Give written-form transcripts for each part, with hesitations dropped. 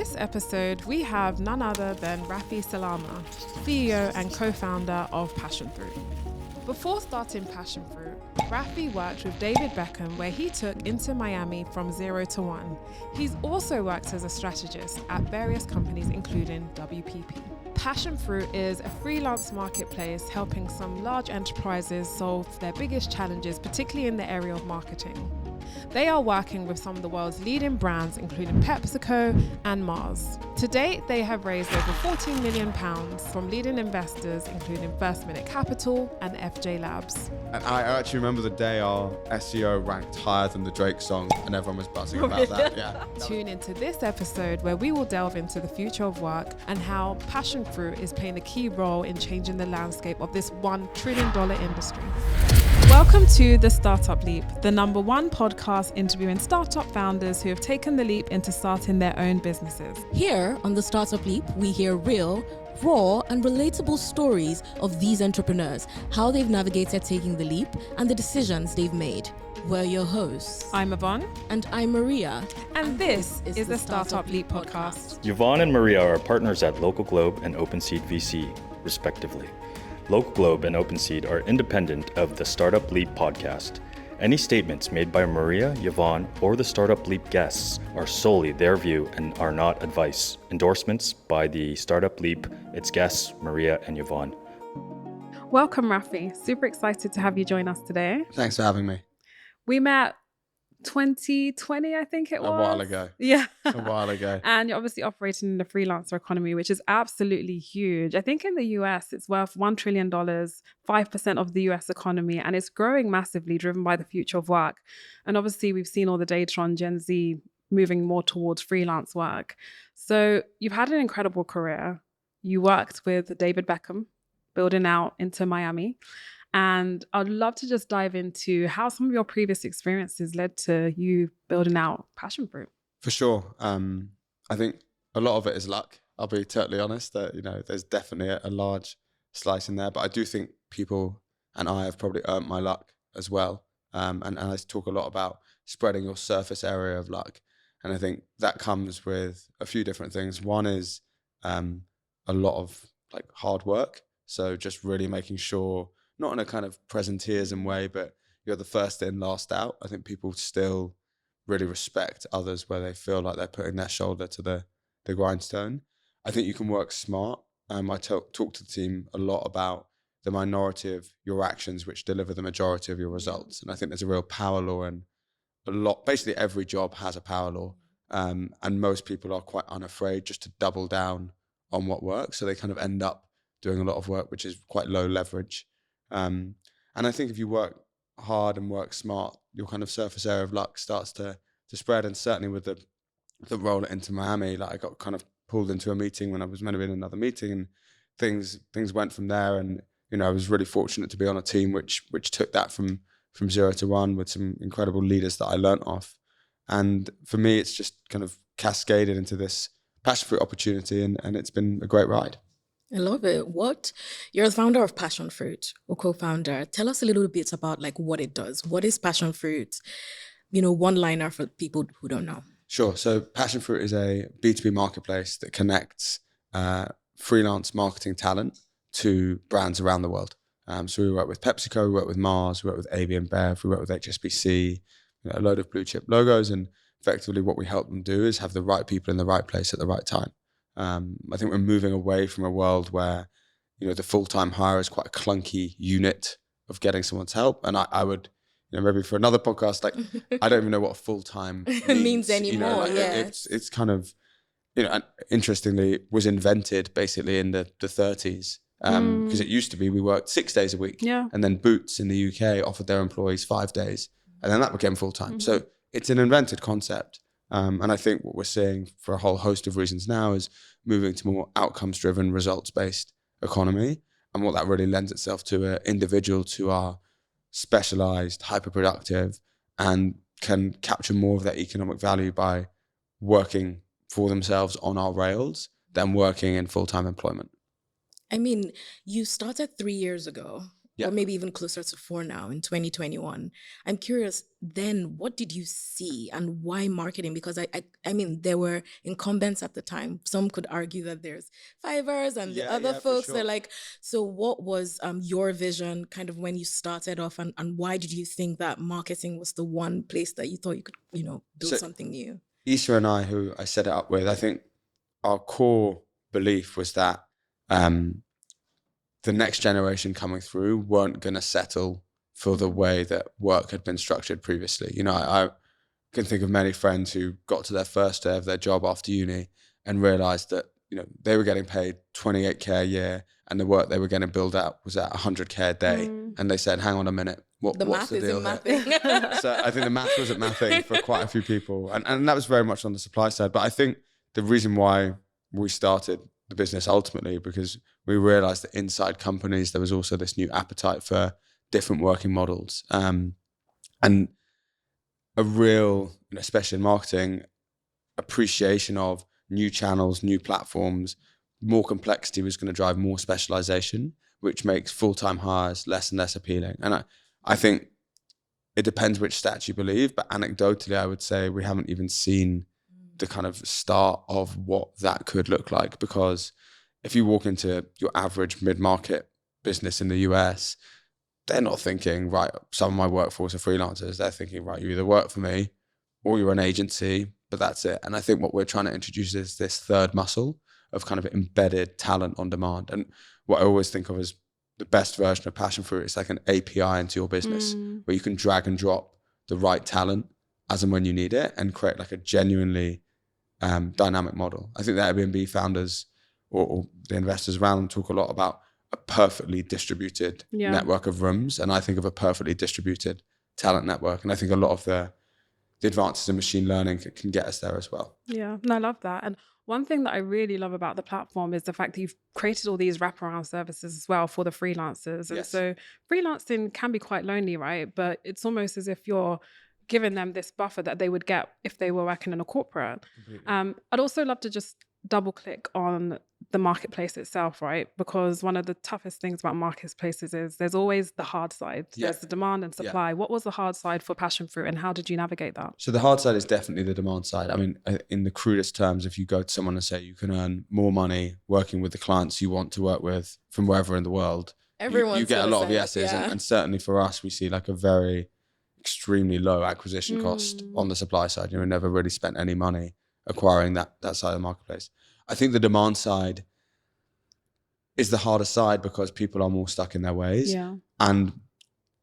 this episode, we have none other than Raffi Salama, CEO and co-founder of Passionfruit. Before starting Passionfruit, Raffi worked with David Beckham, where he took Inter Miami from 0 to 1. He's also worked as a strategist at various companies, including WPP. Passionfruit is a freelance marketplace helping some large enterprises solve their biggest challenges, particularly in the area of marketing. They are working with some of the world's leading brands, including PepsiCo and Mars. To date, they have raised over £14 million from leading investors, including First Minute Capital and FJ Labs. And I actually remember the day our SEO ranked higher than the Drake song, and everyone was buzzing about that. Yeah. Tune into this episode where we will delve into the future of work and how Passionfruit is playing a key role in changing the landscape of this $1 trillion industry. Welcome to The Startup Leap, the #1 podcast interviewing startup founders who have taken the leap into starting their own businesses. Here on The Startup Leap, we hear real, raw, and relatable stories of these entrepreneurs, how they've navigated taking the leap, and the decisions they've made. We're your hosts. I'm Yvonne. And I'm Maria. And this is the Startup Leap podcast. Yvonne and Maria are partners at Local Globe and OpenSeed VC, respectively. Local Globe and OpenSeed are independent of the Startup Leap podcast. Any statements made by Maria, Yvonne, or the Startup Leap guests are solely their view and are not advice. Endorsements by the Startup Leap, its guests, Maria and Yvonne. Welcome, Raffi. Super excited to have you join us today. Thanks for having me. We met 2020, I think it was. A while ago. Yeah. A while ago. And you're obviously operating in the freelancer economy, which is absolutely huge. I think in the US, it's worth $1 trillion, 5% of the US economy, and it's growing massively, driven by the future of work. And obviously, we've seen all the data on Gen Z moving more towards freelance work. So you've had an incredible career. You worked with David Beckham, building out Inter Miami. And I'd love to just dive into how some of your previous experiences led to you building out Passionfruit. For sure. I think a lot of it is luck. I'll be totally honest that, there's definitely a large slice in there, but I do think people and I have probably earned my luck as well. And I talk a lot about spreading your surface area of luck. And I think that comes with a few different things. One is a lot of hard work. So just really making sure, not in a kind of presenteeism way, but you're the first in, last out. I think people still really respect others where they feel like they're putting their shoulder to the grindstone. I think you can work smart. I talk to the team a lot about the minority of your actions which deliver the majority of your results. And I think there's a real power law, and basically every job has a power law. And most people are quite unafraid just to double down on what works. So they kind of end up doing a lot of work which is quite low leverage. And I think if you work hard and work smart, your kind of surface area of luck starts to spread. And certainly with the role at Inter Miami, I got kind of pulled into a meeting when I was meant to be in another meeting, and things went from there. And I was really fortunate to be on a team which took that from 0 to 1 with some incredible leaders that I learnt off. And for me, it's just kind of cascaded into this Passionfruit opportunity, and it's been a great ride. I love it. You're the founder of Passionfruit, or co-founder. Tell us a little bit about what it does. What is Passionfruit? One-liner for people who don't know. Sure. So Passionfruit is a B2B marketplace that connects freelance marketing talent to brands around the world. So we work with PepsiCo, we work with Mars, we work with AB InBev, we work with HSBC, a load of blue chip logos. And effectively what we help them do is have the right people in the right place at the right time. I think we're moving away from a world where, the full-time hire is quite a clunky unit of getting someone's help. And I would, maybe for another podcast, I don't even know what a full-time means anymore. It's kind of, and interestingly, it was invented basically in the 30s. Because it used to be we worked 6 days a week. Yeah. And then Boots in the UK offered their employees 5 days. And then that became full-time. Mm-hmm. So it's an invented concept. And I think what we're seeing for a whole host of reasons now is moving to more outcomes-driven, results-based economy. And what that really lends itself to individuals who are specialized, hyper-productive, and can capture more of their economic value by working for themselves on our rails than working in full-time employment. I mean, you started 3 years ago. or maybe even closer to 4 now in 2021. I'm curious, then what did you see and why marketing? Because I mean, there were incumbents at the time. Some could argue that there's Fivers and the other folks are like, so what was your vision kind of when you started off, and why did you think that marketing was the one place that you thought you could, build something new? Issa and I, who I set it up with, I think our core belief was that the next generation coming through weren't going to settle for the way that work had been structured previously. I can think of many friends who got to their first day of their job after uni and realized that, they were getting paid 28K a year and the work they were getting billed out was at 100K a day. And they said, hang on a minute, what's the deal here? So I think the math wasn't mathing for quite a few people. And that was very much on the supply side. But I think the reason why we started the business ultimately, because we realized that inside companies, there was also this new appetite for different working models. And a real, especially in marketing, appreciation of new channels, new platforms. More complexity was going to drive more specialization, which makes full-time hires less and less appealing. And I think it depends which stats you believe, but anecdotally, I would say we haven't even seen the kind of start of what that could look like. Because if you walk into your average mid-market business in the US, they're not thinking, right, some of my workforce are freelancers. They're thinking, right, you either work for me or you're an agency, but that's it. And I think what we're trying to introduce is this third muscle of kind of embedded talent on demand. And what I always think of as the best version of Passionfruit is like an API into your business where you can drag and drop the right talent as and when you need it and create like a genuinely dynamic model. I think the Airbnb founders or the investors around talk a lot about a perfectly distributed network of rooms. And I think of a perfectly distributed talent network. And I think a lot of the advances in machine learning can get us there as well. Yeah, no, I love that. And one thing that I really love about the platform is the fact that you've created all these wraparound services as well for the freelancers. And so freelancing can be quite lonely, right? But it's almost as if you're giving them this buffer that they would get if they were working in a corporate. I'd also love to just double click on the marketplace itself, right? Because one of the toughest things about marketplaces is there's always the hard side. There's the demand and supply. What was the hard side for Passionfruit and how did you navigate that? So the hard side is definitely the demand side. I mean, in the crudest terms, if you go to someone and say you can earn more money working with the clients you want to work with from wherever in the world, you get a lot of yeses. And certainly for us, we see like a very extremely low acquisition cost on the supply side. We never really spent any money acquiring that side of the marketplace. I think the demand side is the harder side because people are more stuck in their ways. And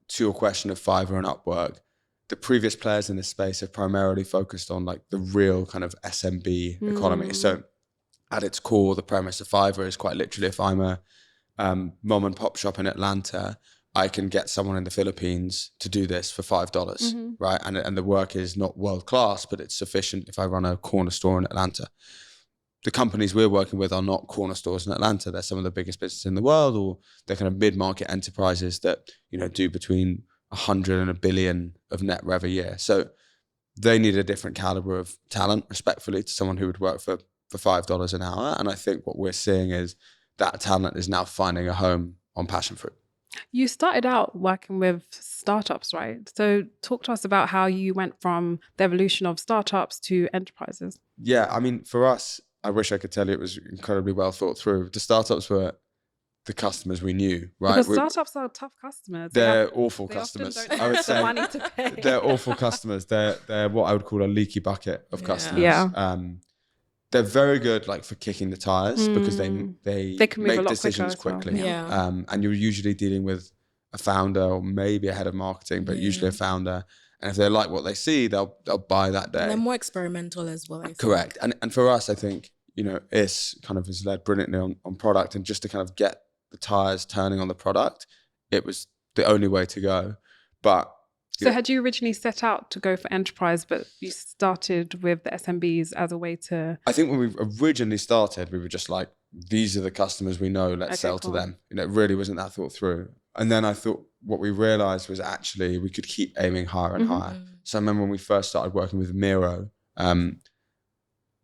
to your question of Fiverr and Upwork, the previous players in this space have primarily focused on like the real kind of SMB economy. So at its core, the premise of Fiverr is quite literally, if I'm a mom and pop shop in Atlanta, I can get someone in the Philippines to do this for $5, right? And the work is not world class, but it's sufficient if I run a corner store in Atlanta. The companies we're working with are not corner stores in Atlanta. They're some of the biggest businesses in the world, or they're kind of mid-market enterprises that, do between 100 and 1 billion of net rev a year. So they need a different caliber of talent, respectfully, to someone who would work for $5 an hour. And I think what we're seeing is that talent is now finding a home on Passionfruit. You started out working with startups, right? So talk to us about how you went from the evolution of startups to enterprises. Yeah, I mean, for us, I wish I could tell you it was incredibly well thought through. The startups were the customers we knew, right? Because startups are tough customers. They're awful customers. I would say money to pay. They're awful customers. They're what I would call a leaky bucket of customers. They're very good, like for kicking the tires because they can make decisions quickly. And you're usually dealing with a founder or maybe a head of marketing, but usually a founder. And if they like what they see, they'll buy that day. And they're more experimental as well, I think. Correct. And for us, I think, Is kind of has led brilliantly on product, and just to kind of get the tires turning on the product, it was the only way to go. But so had you originally set out to go for enterprise, but you started with the SMBs as a way to... I think when we originally started, we were just like, these are the customers we know, let's sell to them. It really wasn't that thought through. And then I thought what we realized was actually we could keep aiming higher and higher. So I remember when we first started working with Miro,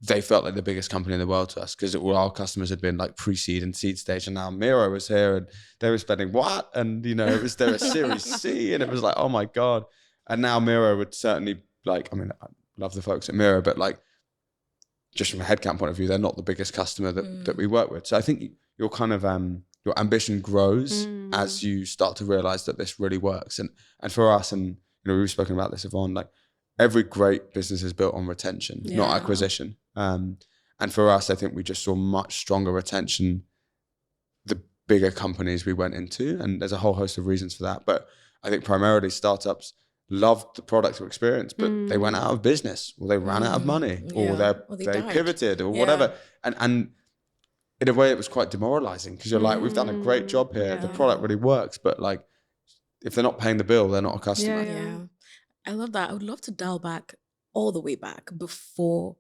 they felt like the biggest company in the world to us, because all our customers had been like pre-seed and seed stage, and now Miro was here and they were spending what? And, you know, it was their Series C, and it was like, oh my God. And now Miro would certainly, like, I mean, I love the folks at Miro, but like, just from a headcount point of view, they're not the biggest customer that we work with. So I think your kind of, your ambition grows as you start to realize that this really works. And for us, and, you know, we've spoken about this, Yvonne, like, every great business is built on retention, not acquisition. And for us, I think we just saw much stronger retention the bigger companies we went into. And there's a whole host of reasons for that. But I think primarily startups loved the product or experience, but they went out of business, or they ran out of money, or they pivoted, or whatever. And in a way, it was quite demoralizing, because you're like, we've done a great job here. The product really works. But like, if they're not paying the bill, they're not a customer. Yeah. I love that. I would love to dial back all the way back before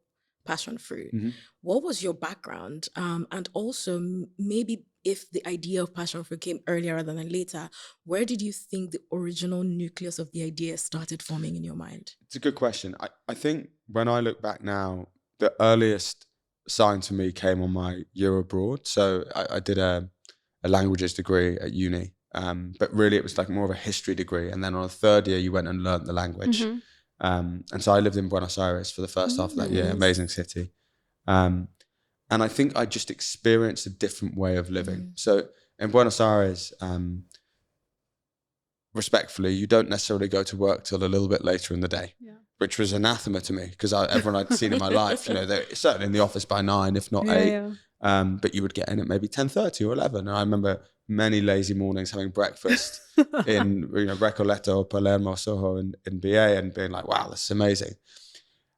Passionfruit. What was your background? And also maybe if the idea of Passionfruit came earlier rather than later, where did you think the original nucleus of the idea started forming in your mind? It's a good question. I think when I look back now, the earliest sign to me came on my year abroad. So I did a languages degree at uni. But really it was like more of a history degree. And then on the third year, you went and learned the language. And so I lived in Buenos Aires for the first half of that year, amazing city. And I think I just experienced a different way of living. So in Buenos Aires, respectfully, you don't necessarily go to work till a little bit later in the day, which was anathema to me, because everyone I'd seen in my life, you know, they're certainly in the office by 9, if not 8. But you would get in at maybe 10:30 or 11. And I remember many lazy mornings having breakfast in, you know, Recoleta or Palermo, Soho in BA, and being like, wow, this is amazing.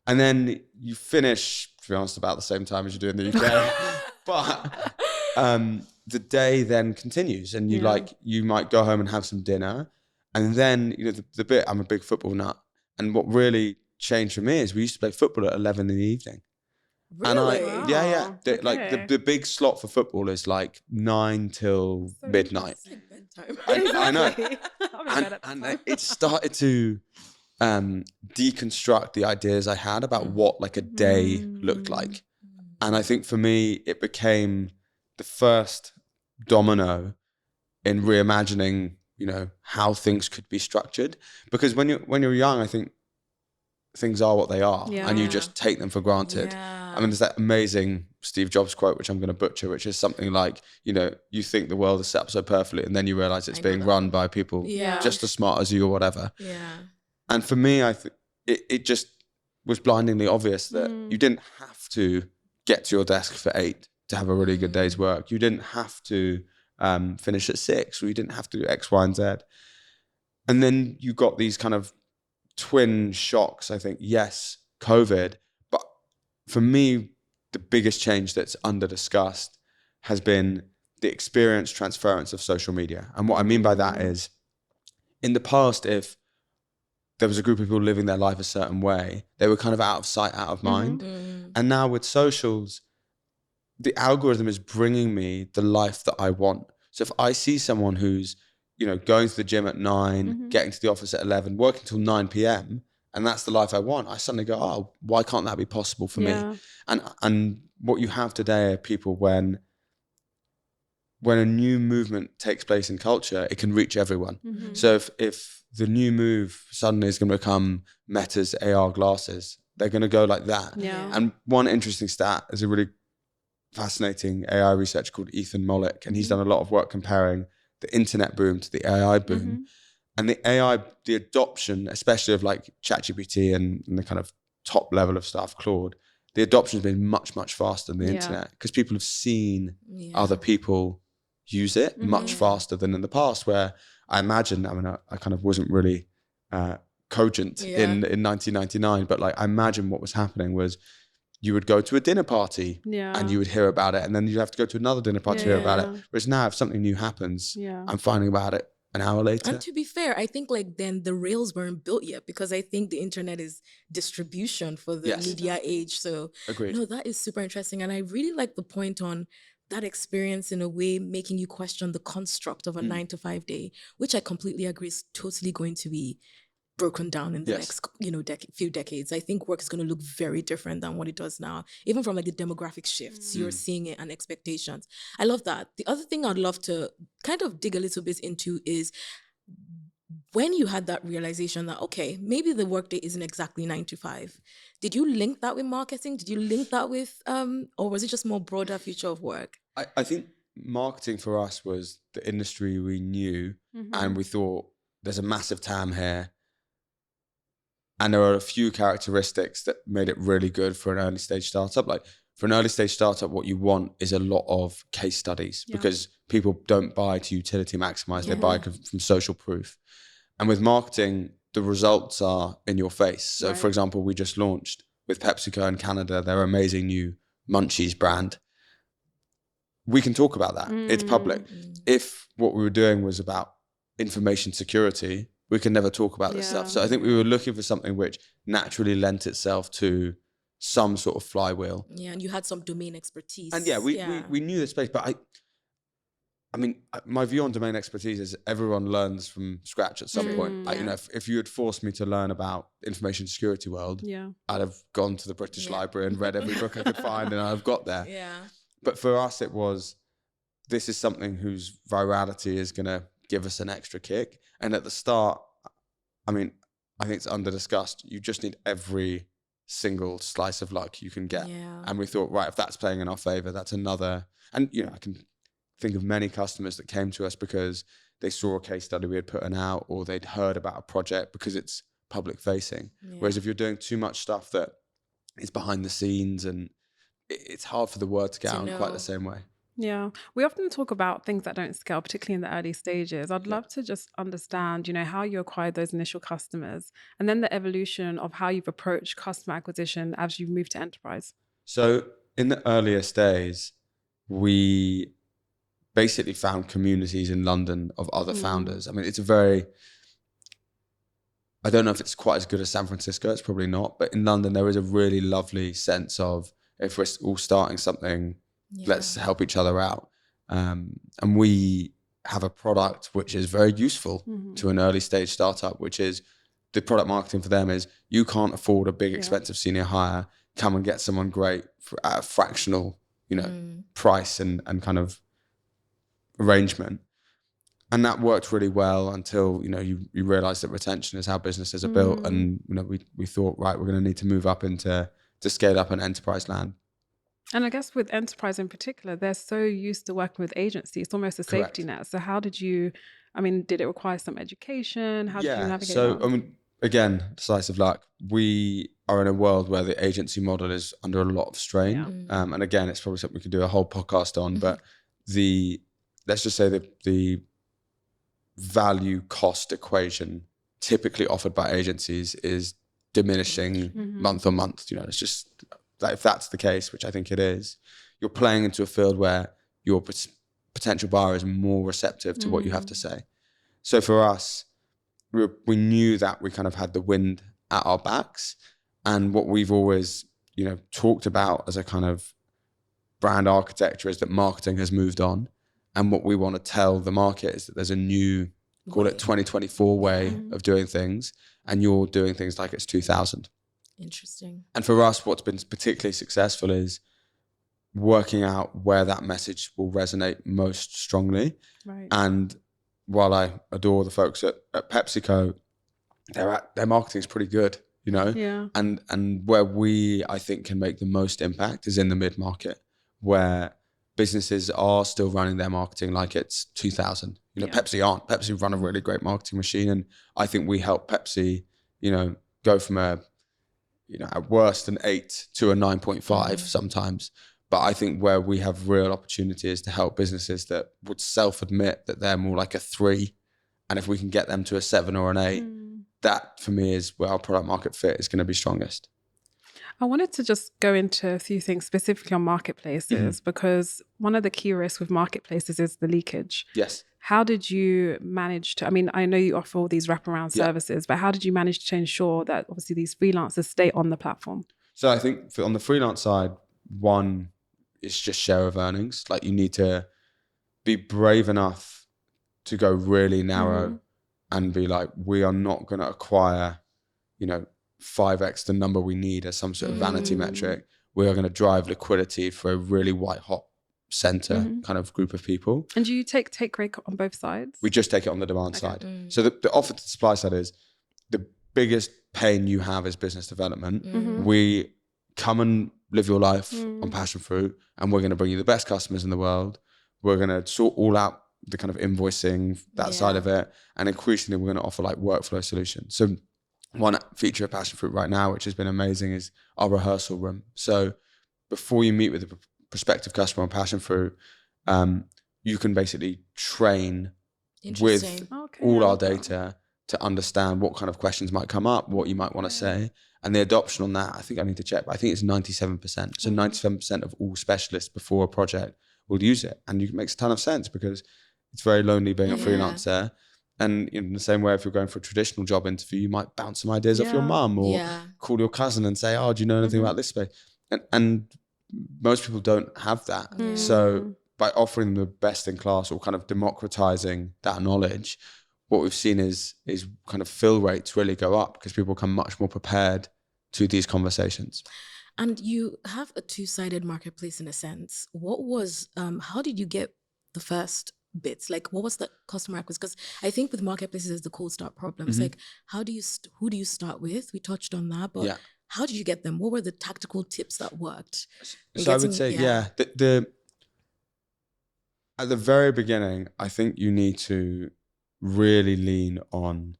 And then you finish, to be honest, about the same time as you do in the UK. But the day then continues, and you might go home and have some dinner. And then, you know, the bit, I'm a big football nut. And what really changed for me is we used to play football at 11 in the evening. Really? And Like the big slot for football is like 9 till midnight. It's like bedtime. I know. And it started to deconstruct the ideas I had about what like a day looked like. And I think for me, it became the first domino in reimagining, you know, how things could be structured. Because when you're young, I think things are what they are, and you just take them for granted. I mean, there's that amazing Steve Jobs quote, which I'm going to butcher, which is something like, you know, you think the world is set up so perfectly, and then you realize it's being run by people just as smart as you or whatever. And for me, I think it just was blindingly obvious that you didn't have to get to your desk for 8 to have a really good day's work. You didn't have to finish at 6, or you didn't have to do X, Y, and Z. And then you got these kind of twin shocks, I think. Yes, COVID, but for me, the biggest change that's under discussed has been the experience transference of social media. And what I mean by that is, in the past, if there was a group of people living their life a certain way, they were kind of out of sight, out of mind. And now with socials, the algorithm is bringing me the life that I want. So if I see someone who's, you know, going to the gym at 9, getting to the office at 11, working till 9 p.m, and that's the life I want, I suddenly go, oh, why can't that be possible for me? And what you have today are people, when a new movement takes place in culture, it can reach everyone. So if the new move suddenly is going to become Meta's AR glasses, they're going to go like that. And one interesting stat is a really fascinating AI researcher called Ethan Mollick, and he's done a lot of work comparing the internet boom to the AI boom. And the adoption, especially of like ChatGPT and the kind of top level of stuff, Claude, the adoption has been much, much faster than the internet, because people have seen other people use it much faster than in the past, where I imagine, I mean, I kind of wasn't really cogent in 1999, but like I imagine what was happening was you would go to a dinner party and you would hear about it, and then you'd have to go to another dinner party to hear about it. Whereas now, if something new happens, I'm finding about it an hour later. And to be fair, I think like then the rails weren't built yet, because I think the internet is distribution for the media age. So agreed. No, that is super interesting. And I really like the point on that experience, in a way, making you question the construct of a 9 to 5 day, which I completely agree is totally going to be broken down in the Yes. next, few decades. I think work is going to look very different than what it does now, even from like the demographic shifts you're seeing it and expectations. I love that. The other thing I'd love to kind of dig a little bit into is when you had that realization that, okay, maybe the workday isn't exactly 9 to 5. Did you link that with marketing? Did you link that with, or was it just more broader future of work? I think marketing for us was the industry we knew, and we thought there's a massive TAM here. And there are a few characteristics that made it really good for an early stage startup. Like for an early stage startup, what you want is a lot of case studies because people don't buy to utility maximize, they buy from social proof. And with marketing, the results are in your face. So for example, we just launched with PepsiCo in Canada, their amazing new Munchies brand. We can talk about that. It's public. If what we were doing was about information security, we can never talk about this stuff. So I think we were looking for something which naturally lent itself to some sort of flywheel. Yeah, and you had some domain expertise. And we knew the space, but I mean, my view on domain expertise is everyone learns from scratch at some point. Like, if you had forced me to learn about information security world, I'd have gone to the British Library and read every book I could find, and I've got there. Yeah. But for us, it was, this is something whose virality is going to give us an extra kick. And at the start, I mean, I think it's under discussed. You just need every single slice of luck you can get. Yeah. And we thought, right, if that's playing in our favor, that's another. And, I can think of many customers that came to us because they saw a case study we had put out, or they'd heard about a project because it's public facing. Yeah. Whereas if you're doing too much stuff that is behind the scenes, and it's hard for the word to get out in quite the same way. Yeah, we often talk about things that don't scale, particularly in the early stages. I'd love to just understand, how you acquired those initial customers, and then the evolution of how you've approached customer acquisition as you've moved to enterprise. So in the earliest days, we basically found communities in London of other founders. I mean, I don't know if it's quite as good as San Francisco, it's probably not, but in London, there is a really lovely sense of, if we're all starting something, let's help each other out. And we have a product which is very useful to an early stage startup, which is the product marketing for them is, you can't afford a big expensive senior hire, come and get someone great at a fractional, price and kind of arrangement. And that worked really well until, you realize that retention is how businesses are built. And, we thought, right, we're going to need to move up to scale up an enterprise land. And I guess with enterprise in particular, they're so used to working with agencies, it's almost a safety net. So how did you, did it require some education? How did you navigate that? Again, slice of luck. We are in a world where the agency model is under a lot of strain. Yeah. And again, it's probably something we could do a whole podcast on, but let's just say that the value cost equation typically offered by agencies is diminishing month on month. It's just, if that's the case, which I think it is, you're playing into a field where your potential buyer is more receptive to what you have to say. So for us, we knew that we kind of had the wind at our backs. And what we've always, talked about as a kind of brand architecture is that marketing has moved on. And what we want to tell the market is that there's a new, call it 2024 way of doing things. And you're doing things like it's 2000. Interesting. And for us, what's been particularly successful is working out where that message will resonate most strongly. Right. And while I adore the folks at PepsiCo, their marketing is pretty good, Yeah. And where we, I think, can make the most impact is in the mid-market, where businesses are still running their marketing like it's 2000. Pepsi aren't. Pepsi run a really great marketing machine. And I think we help Pepsi, go from at worst an 8 to a 9.5 sometimes. But I think where we have real opportunity is to help businesses that would self-admit that they're more like a 3. And if we can get them to a 7 or an 8, that for me is where our product market fit is going to be strongest. I wanted to just go into a few things specifically on marketplaces, because one of the key risks with marketplaces is the leakage. Yes. How did you manage to, I know you offer all these wraparound services, but how did you manage to ensure that obviously these freelancers stay on the platform? So I think on the freelance side, one is just share of earnings. Like, you need to be brave enough to go really narrow and be like, we are not going to acquire, 5x the number we need as some sort of vanity metric. We are going to drive liquidity for a really white hot center kind of group of people. And do you take rate on both sides? We just take it on the demand side. So the offer to the supply side is the biggest pain you have is business development. We come and live your life on Passionfruit, and we're going to bring you the best customers in the world. We're going to sort all out the kind of invoicing, that side of it. And increasingly, we're going to offer like workflow solutions. So one feature of Passionfruit right now, which has been amazing, is our rehearsal room. So before you meet with a prospective customer on Passionfruit, you can basically train with all our data to understand what kind of questions might come up, what you might want to say. And the adoption on that, I think I need to check, but I think it's 97%. So 97% of all specialists before a project will use it. And it makes a ton of sense because it's very lonely being a freelancer. And in the same way, if you're going for a traditional job interview, you might bounce some ideas off your mum or call your cousin and say, oh, do you know anything about this space? And most people don't have that. So by offering the best in class or kind of democratizing that knowledge, what we've seen is kind of fill rates really go up because people come much more prepared to these conversations. And you have a two-sided marketplace in a sense. What was, how did you get the first bits? Like, what was the customer acquisition? Because I think with marketplaces, there's the cold start problem. It's like, who do you start with? We touched on that, but how did you get them? What were the tactical tips that worked? So I would say, at the very beginning, I think you need to really lean on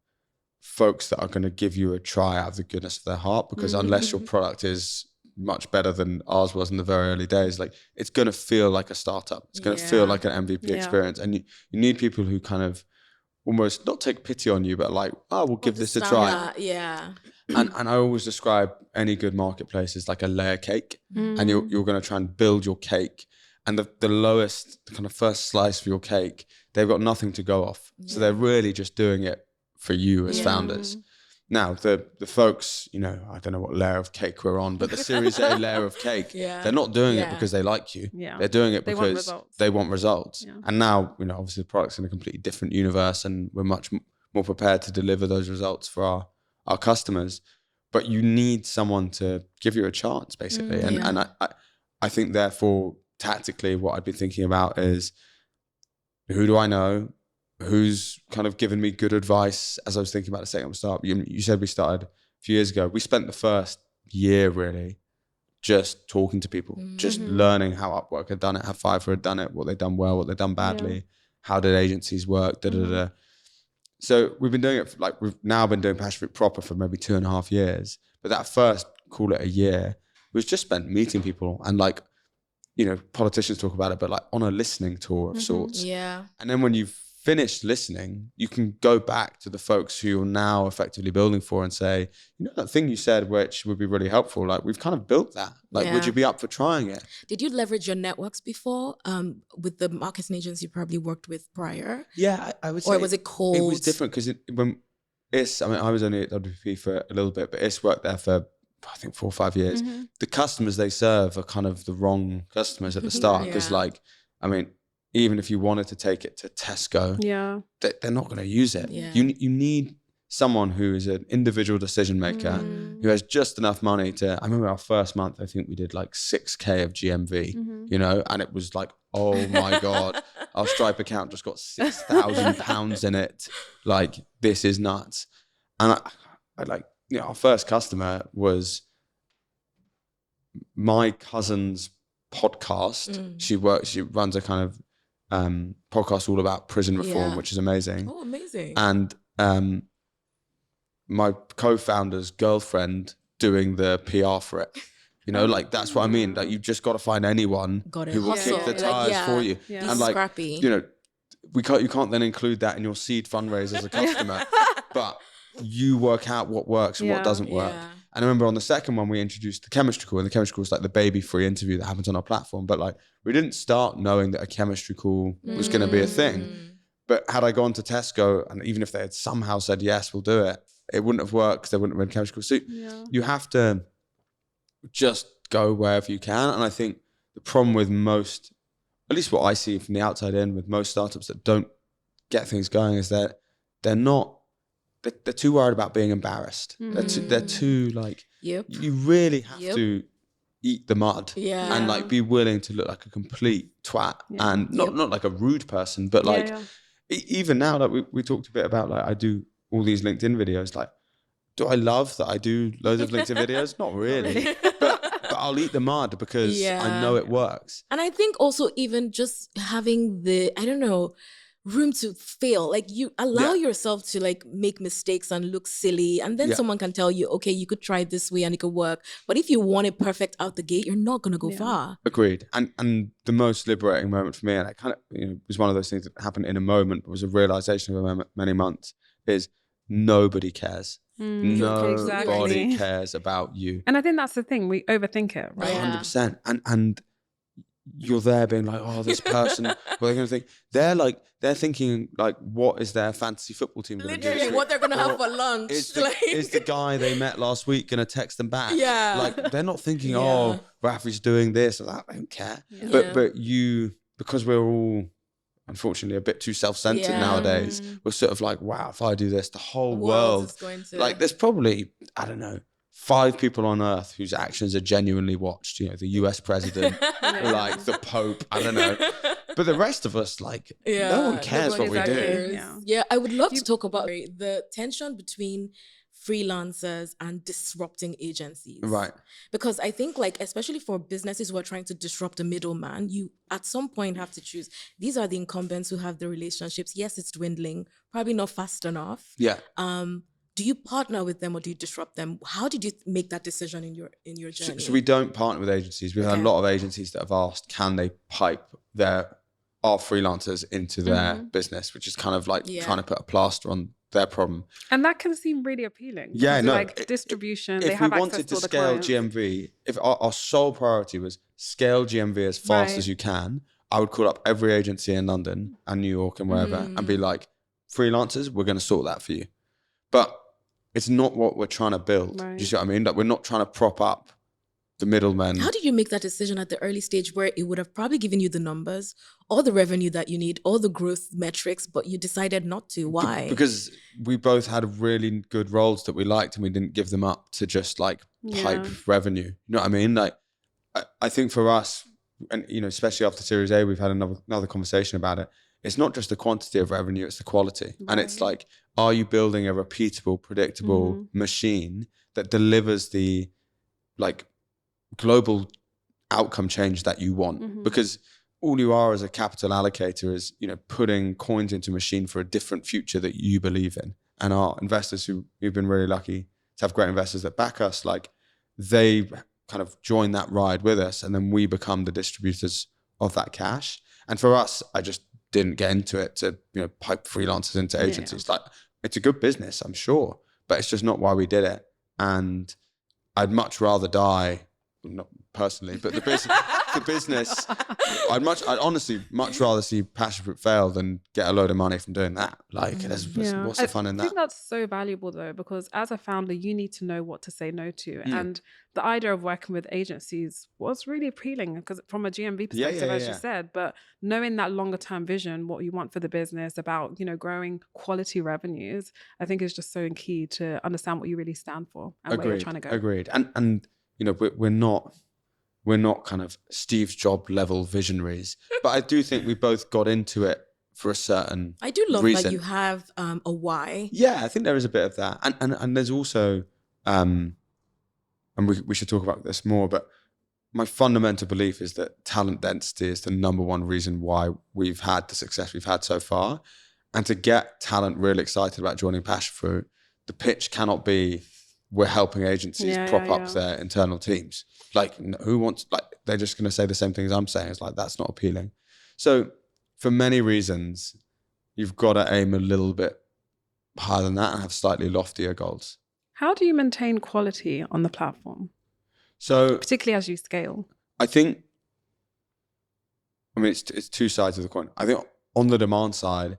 folks that are going to give you a try out of the goodness of their heart, because unless your product is much better than ours was in the very early days, like it's going to feel like a startup. It's going to feel like an MVP experience. And you need people who kind of almost not take pity on you, but like, oh, we'll give this a try. And I always describe any good marketplace as like a layer cake. And you're going to try and build your cake. And the lowest, the kind of first slice of your cake, they've got nothing to go off. So they're really just doing it for you as founders. Now, the folks, I don't know what layer of cake we're on, but the Series A layer of cake, they're not doing it because they like you. They're doing it because they want results. And now, obviously the product's in a completely different universe and we're much more prepared to deliver those results for our customers. But you need someone to give you a chance, basically. And I think, therefore, tactically, what I'd be thinking about is, who do I know? Who's kind of given me good advice as I was thinking about the second start? You said we started a few years ago. We spent the first year really just talking to people, just learning how Upwork had done it, how Fiverr had done it, what they'd done well, what they'd done badly, how did agencies work, So we've been doing it, we've now been doing Passionfruit proper for maybe 2.5 years. But that first, call it a year, was just spent meeting people and politicians talk about it, but like on a listening tour of sorts. And then when you've finished listening, you can go back to the folks who you're now effectively building for and say, that thing you said, which would be really helpful, like we've kind of built that. Would you be up for trying it? Did you leverage your networks before with the marketing agents you probably worked with prior? Yeah, I would say. Or was it cold? It was different because I was only at WPP for a little bit, but Is worked there for I think 4 or 5 years. The customers they serve are kind of the wrong customers at the start because even if you wanted to take it to Tesco, they're not going to use it. You need someone who is an individual decision maker who has just enough money to. I remember our first month, I think we did like 6K of GMV, and it was like, oh my God, our Stripe account just got £6,000 in it. Like, this is nuts. And our first customer was my cousin's podcast. She runs a kind of podcast all about prison reform, which is amazing. Oh, amazing. And my co-founder's girlfriend doing the PR for it. That's what I mean. Like, you've just got to find anyone who will kick the tires for you. And scrappy. You can't then include that in your seed fundraise as a customer, but you work out what works and what doesn't work. And I remember on the second one, we introduced the chemistry call, and the chemistry call is like the baby free interview that happens on our platform. But we didn't start knowing that a chemistry call was going to be a thing. But had I gone to Tesco, and even if they had somehow said, yes, we'll do it, it wouldn't have worked because there wouldn't have been a chemistry call. So you have to just go wherever you can. And I think the problem with most, at least what I see from the outside in with most startups that don't get things going, is that they're not they're too worried about being embarrassed. They're too like, Yep. you really have to eat the mud and like be willing to look like a complete twat and not like a rude person, but like even now, like we talked a bit about, like I do all these LinkedIn videos. Like, do I love that I do loads of LinkedIn videos? Not really, but I'll eat the mud because I know it works. And I think also even just having the, I don't know, room to fail, like you allow yourself to like make mistakes and look silly, and then someone can tell you, okay, you could try it this way and it could work, but if you want it perfect out the gate, you're not going to go far. Agreed. And the most liberating moment for me, and it kind of was one of those things that happened in a moment, but was a realization over many months, is nobody cares. Nobody cares about you. And I think that's the thing, we overthink it, right? 100%. And you're there being like, oh, this person, what are they going to think? They're thinking like, what is their fantasy football team going to do? Literally, what they're going to have for lunch. Is the guy they met last week going to text them back? Yeah. Like, they're not thinking, oh, Raffi's doing this or that. They don't care. Yeah. But you, because we're all, unfortunately, a bit too self-centered nowadays, we're sort of like, wow, if I do this, the whole world is going to... Like, there's probably, I don't know, 5 people on earth whose actions are genuinely watched, the US president, like the Pope, I don't know. But the rest of us, like, no one cares what we do. Yeah, I would love to talk about the tension between freelancers and disrupting agencies. Right. Because I think, like, especially for businesses who are trying to disrupt the middleman, you at some point have to choose. These are the incumbents who have the relationships. Yes, it's dwindling, probably not fast enough. Yeah. Do you partner with them or do you disrupt them? How did you make that decision in your journey? So we don't partner with agencies. We've had a lot of agencies that have asked, can they pipe our freelancers into their business, which is kind of like trying to put a plaster on their problem. And that can seem really appealing. Yeah, no. Like distribution, if they have we wanted to scale GMV, if our sole priority was scale GMV as fast as you can, I would call up every agency in London and New York and wherever and be like, freelancers, we're going to sort that for you. But it's not what we're trying to build. Do you see what I mean? Like, we're not trying to prop up the middlemen. How did you make that decision at the early stage where it would have probably given you the numbers, all the revenue that you need, all the growth metrics, but you decided not to? Why? Because we both had really good roles that we liked and we didn't give them up to just like pipe revenue. You know what I mean? Like, I think for us, and especially after Series A, we've had another conversation about it. It's not just the quantity of revenue, it's the quality. Right. And it's like, are you building a repeatable, predictable machine that delivers the like global outcome change that you want? Because all you are as a capital allocator is, putting coins into a machine for a different future that you believe in. And our investors, we've been really lucky to have great investors that back us, like they kind of join that ride with us and then we become the distributors of that cash. And for us, I just didn't get into it to pipe freelancers into agencies. Like, it's a good business, I'm sure, but it's just not why we did it. And I'd much rather die, not personally, but the business, I'd honestly much rather see Passionfruit fail than get a load of money from doing that. Like, what's the fun in that? I think that's so valuable though, because as a founder, you need to know what to say no to. And the idea of working with agencies was really appealing because from a GMV perspective, as you said, but knowing that longer term vision, what you want for the business about, growing quality revenues, I think is just so key to understand what you really stand for and where you're trying to go. Agreed. And we're not kind of Steve Jobs level visionaries, but I do think we both got into it for a certain I do love reason. that you have a why. Yeah, I think there is a bit of that. And there's also, and we should talk about this more, but my fundamental belief is that talent density is the number one reason why we've had the success we've had so far. And to get talent really excited about joining Passionfruit, the pitch cannot be, we're helping agencies prop up their internal teams. Like, who wants, like, they're just going to say the same things I'm saying. It's like, that's not appealing. So for many reasons, you've got to aim a little bit higher than that and have slightly loftier goals. How do you maintain quality on the platform? So particularly as you scale? I think, it's two sides of the coin. I think on the demand side,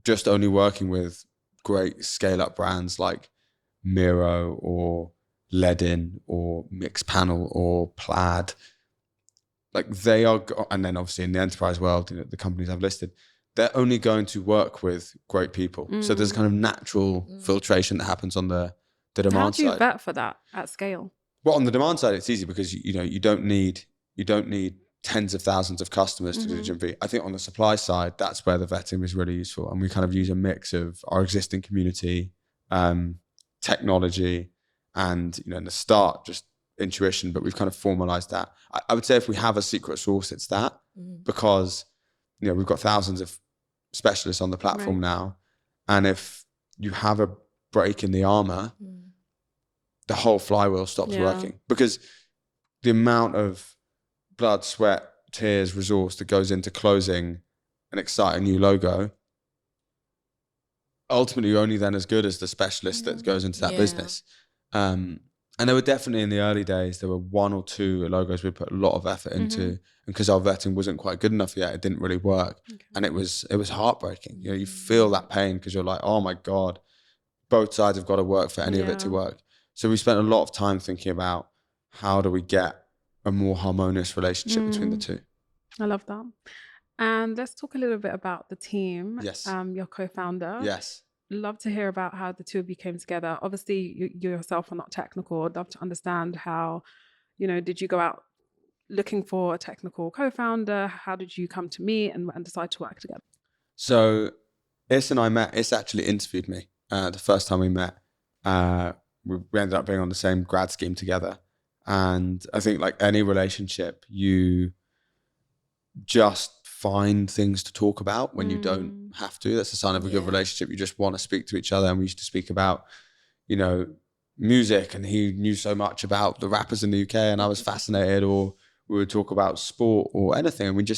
just only working with great scale up brands like Miro or Ledin or Mixpanel or Plaid, like they are, and then obviously in the enterprise world, the companies I've listed, they're only going to work with great people. So there's kind of natural filtration that happens on the demand side. How do you vet for that at scale? Well, on the demand side, it's easy because you don't need tens of thousands of customers to do GMV. I think on the supply side, that's where the vetting is really useful, and we kind of use a mix of our existing community, technology, and in the start just intuition. But we've kind of formalized that. I would say if we have a secret sauce, it's that, because we've got thousands of specialists on the platform now, and if you have a break in the armor, the whole flywheel stops working, because the amount of blood, sweat, tears, resource that goes into closing an exciting new logo, ultimately you're only then as good as the specialist that goes into that business. And there were definitely in the early days, there were one or two logos we put a lot of effort into, and because our vetting wasn't quite good enough yet, it didn't really work. And it was heartbreaking. You feel that pain because you're like, oh my God, both sides have got to work for any of it to work. So we spent a lot of time thinking about how do we get a more harmonious relationship between the two. I love that. And let's talk a little bit about the team. Yes. Your co-founder. Yes. Love to hear about how the two of you came together. Obviously, you yourself are not technical. I'd love to understand how, did you go out looking for a technical co-founder? How did you come to meet and decide to work together? So Is and I met. Is actually interviewed me the first time we met. We ended up being on the same grad scheme together. And I think like any relationship, you just find things to talk about when you don't have to. That's a sign of a good relationship. You just want to speak to each other. And we used to speak about, music, and he knew so much about the rappers in the UK and I was fascinated, or we would talk about sport or anything. And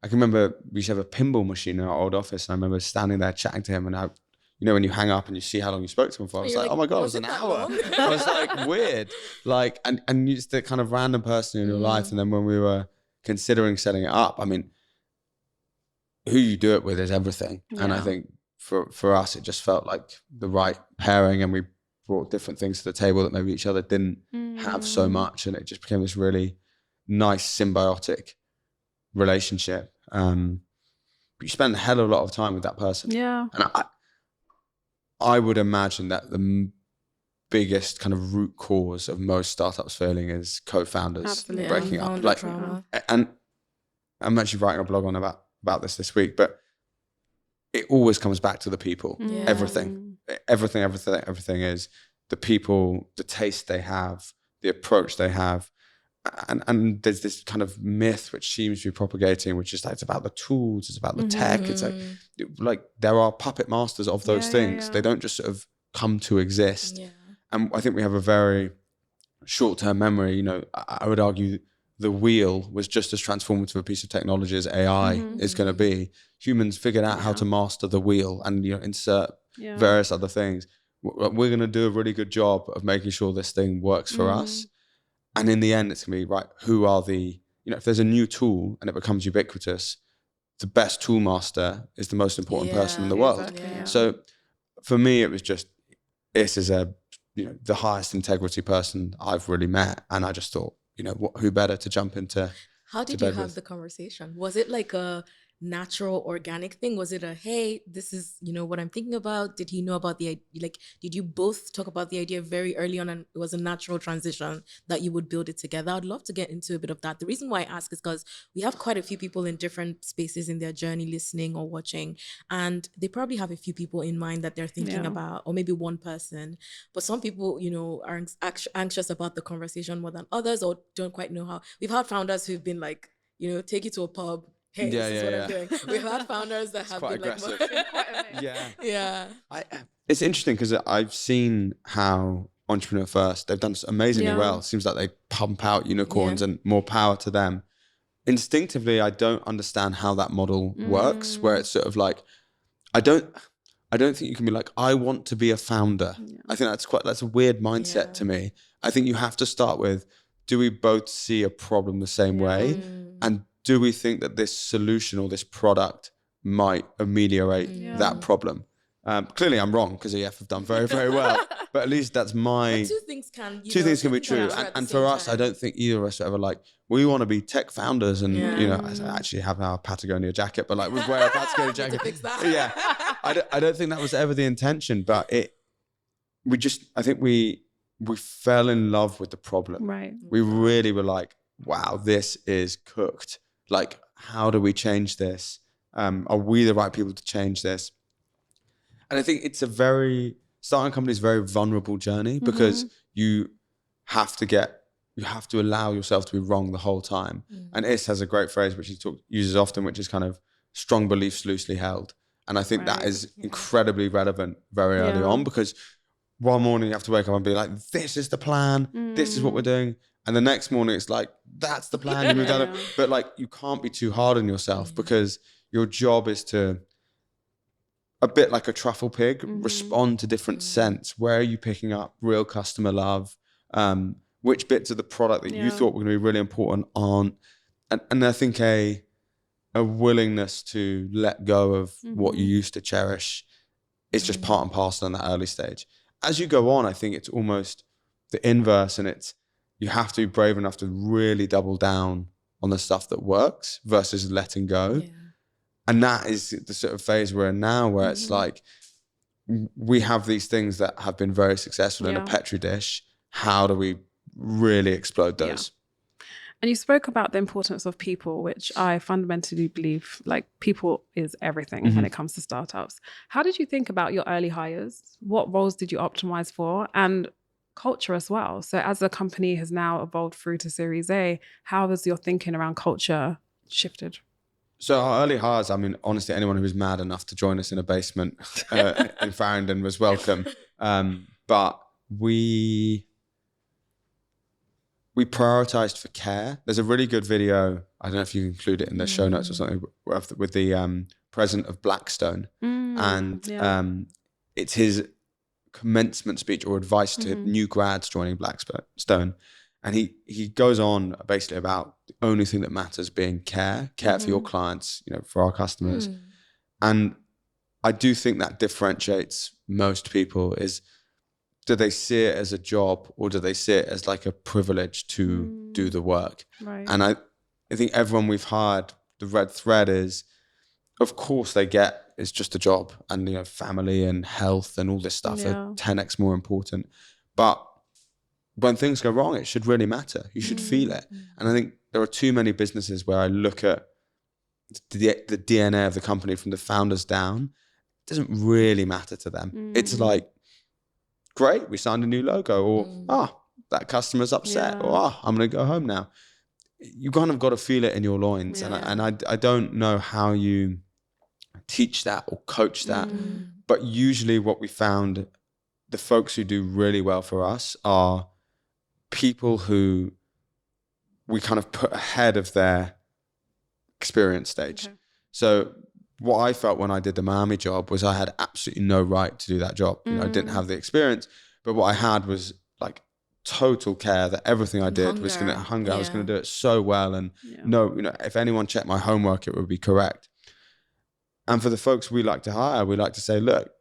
I can remember we used to have a pinball machine in our old office, and I remember standing there chatting to him, and when you hang up and you see how long you spoke to him for, I was like, oh my God, it was an hour. I was like, weird. Like, and you're just the kind of random person in your life. And then when we were considering setting it up, I mean, who you do it with is everything. Yeah. And I think for us, it just felt like the right pairing, and we brought different things to the table that maybe each other didn't have so much. And it just became this really nice symbiotic relationship. But you spend a hell of a lot of time with that person. Yeah. And I would imagine that the biggest kind of root cause of most startups failing is co-founders breaking up. Like, and I'm actually writing a blog on about this week, but it always comes back to the people. Yeah. Everything is the people, the taste they have, the approach they have. And there's this kind of myth which seems to be propagating, which is like it's about the tools, it's about the tech. It's like there are puppet masters of those things. Yeah. They don't just sort of come to exist. Yeah. And I think we have a very short-term memory. I would argue the wheel was just as transformative a piece of technology as AI is going to be. Humans figured out how to master the wheel and insert various other things. We're going to do a really good job of making sure this thing works for us. And in the end, it's going to be, right, who are if there's a new tool and it becomes ubiquitous, the best tool master is the most important person in the world. Exactly, yeah. So for me, it was just, this is the highest integrity person I've really met. And I just thought, who better to jump into. How did you have the conversation? Was it like a natural, organic thing? Was it hey, this is, what I'm thinking about? Did he know about the idea? Like, did you both talk about the idea very early on, and it was a natural transition that you would build it together? I'd love to get into a bit of that. The reason why I ask is because we have quite a few people in different spaces in their journey listening or watching, and they probably have a few people in mind that they're thinking about, or maybe one person. But some people, are anxious about the conversation more than others, or don't quite know how. We've had founders who've been like, take you to a pub. Hey, this is what I'm doing. We've had founders that have been aggressive. It's interesting because I've seen how Entrepreneur First, they've done amazingly well. It seems like they pump out unicorns and more power to them. Instinctively, I don't understand how that model works, where it's sort of like, I don't think you can be like, I want to be a founder. Yeah. I think that's a weird mindset to me. I think you have to start with, do we both see a problem the same way? And do we think that this solution or this product might ameliorate that problem? Clearly I'm wrong, because EF have done very, very well. But at least that's my... But two things can be true. And for us, I don't think either of us are ever like, we want to be tech founders. And, Yeah. you know, I actually have our Patagonia jacket, but like, we wear a Patagonia jacket. To fix that. Yeah. I don't think that was ever the intention, but I think we fell in love with the problem. Right. We really were like, wow, this is cooked. Like, how do we change this? Are we the right people to change this? And I think starting a company is a very vulnerable journey, because you have to allow yourself to be wrong the whole time. And Is has a great phrase which he uses often, which is kind of strong beliefs loosely held. And I think that is incredibly relevant very early on, because one morning you have to wake up and be like, this is the plan, this is what we're doing. And the next morning it's like, that's the plan. You moved on. But like, you can't be too hard on yourself, because your job is to, a bit like a truffle pig, respond to different scents. Where are you picking up real customer love? Which bits of the product that you thought were going to be really important aren't? And I think a willingness to let go of what you used to cherish is just part and parcel in that early stage. As you go on, I think it's almost the inverse, and you have to be brave enough to really double down on the stuff that works versus letting go. Yeah. And that is the sort of phase we're in now, where it's like, we have these things that have been very successful in a Petri dish. How do we really explode those? Yeah. And you spoke about the importance of people, which I fundamentally believe, like, people is everything when it comes to startups. How did you think about your early hires? What roles did you optimize for? And culture as well. So as the company has now evolved through to Series A, how has your thinking around culture shifted? So our early hires, I mean, honestly, anyone who was mad enough to join us in a basement in Farringdon was welcome. But we prioritized for care. There's a really good video, I don't know if you can include it in the show notes or something, with the president of Blackstone. And it's his commencement speech or advice to new grads joining Blackstone. And he goes on basically about the only thing that matters being care for your clients, you know, for our customers. And I do think that differentiates most people. Is, do they see it as a job, or do they see it as like a privilege to do the work? Right. And I think everyone we've hired, the red thread is, of course they get it's just a job, and, you know, family and health and all this stuff are 10x more important. But when things go wrong, it should really matter. You should feel it. And I think there are too many businesses where I look at the DNA of the company from the founders down. It doesn't really matter to them. It's like, great, we signed a new logo, or that customer's upset, or I'm going to go home now. You kind of got to feel it in your loins. And I don't know how you teach that or coach that. But usually what we found, the folks who do really well for us are people who we kind of put ahead of their experience stage. Okay. So what I felt when I did the Miami job was I had absolutely no right to do that job. You know, I didn't have the experience, but what I had was like total care that everything I did was going to hunger. I was going to do it so well. And no, you know, if anyone checked my homework, it would be correct. And for the folks we like to hire, we like to say, look,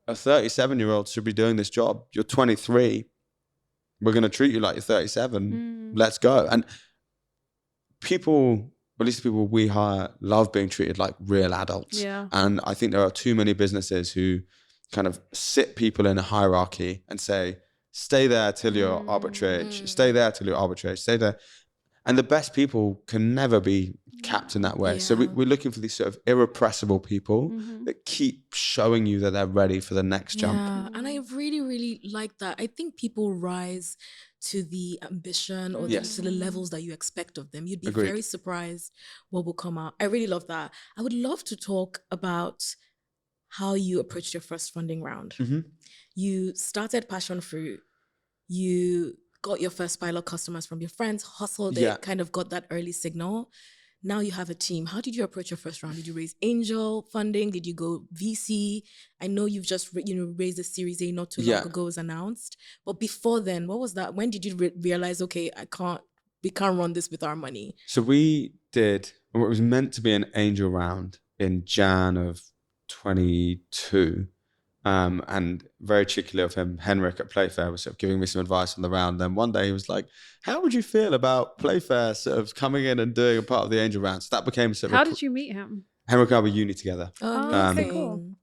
a 37-year-old should be doing this job. You're 23. We're going to treat you like you're 37. Let's go. And people, at least the people we hire, love being treated like real adults. Yeah. And I think there are too many businesses who kind of sit people in a hierarchy and say, stay there till you're arbitrage, stay there till you're arbitrage, stay there. And the best people can never be capped in that way. Yeah. So we're looking for these sort of irrepressible people that keep showing you that they're ready for the next jump. Yeah, and I really, really like that. I think people rise to the ambition or to the levels that you expect of them. You'd be very surprised what will come out. I really love that. I would love to talk about how you approached your first funding round. You started Passionfruit. You got your first pilot customers from your friends, hustled it, kind of got that early signal. Now you have a team. How did you approach your first round? Did you raise angel funding? Did you go VC? I know you've just raised a Series A not too long ago, was announced. But before then, what was that? When did you realize, okay, we can't run this with our money? So we did what was meant to be an angel round in Jan of 22. And very cheekily of him, Henrik at Playfair was sort of giving me some advice on the round. Then one day he was like, how would you feel about Playfair sort of coming in and doing a part of the angel round? So that became sort of... How did you meet him? Henrik and I were uni together. Oh, okay, cool.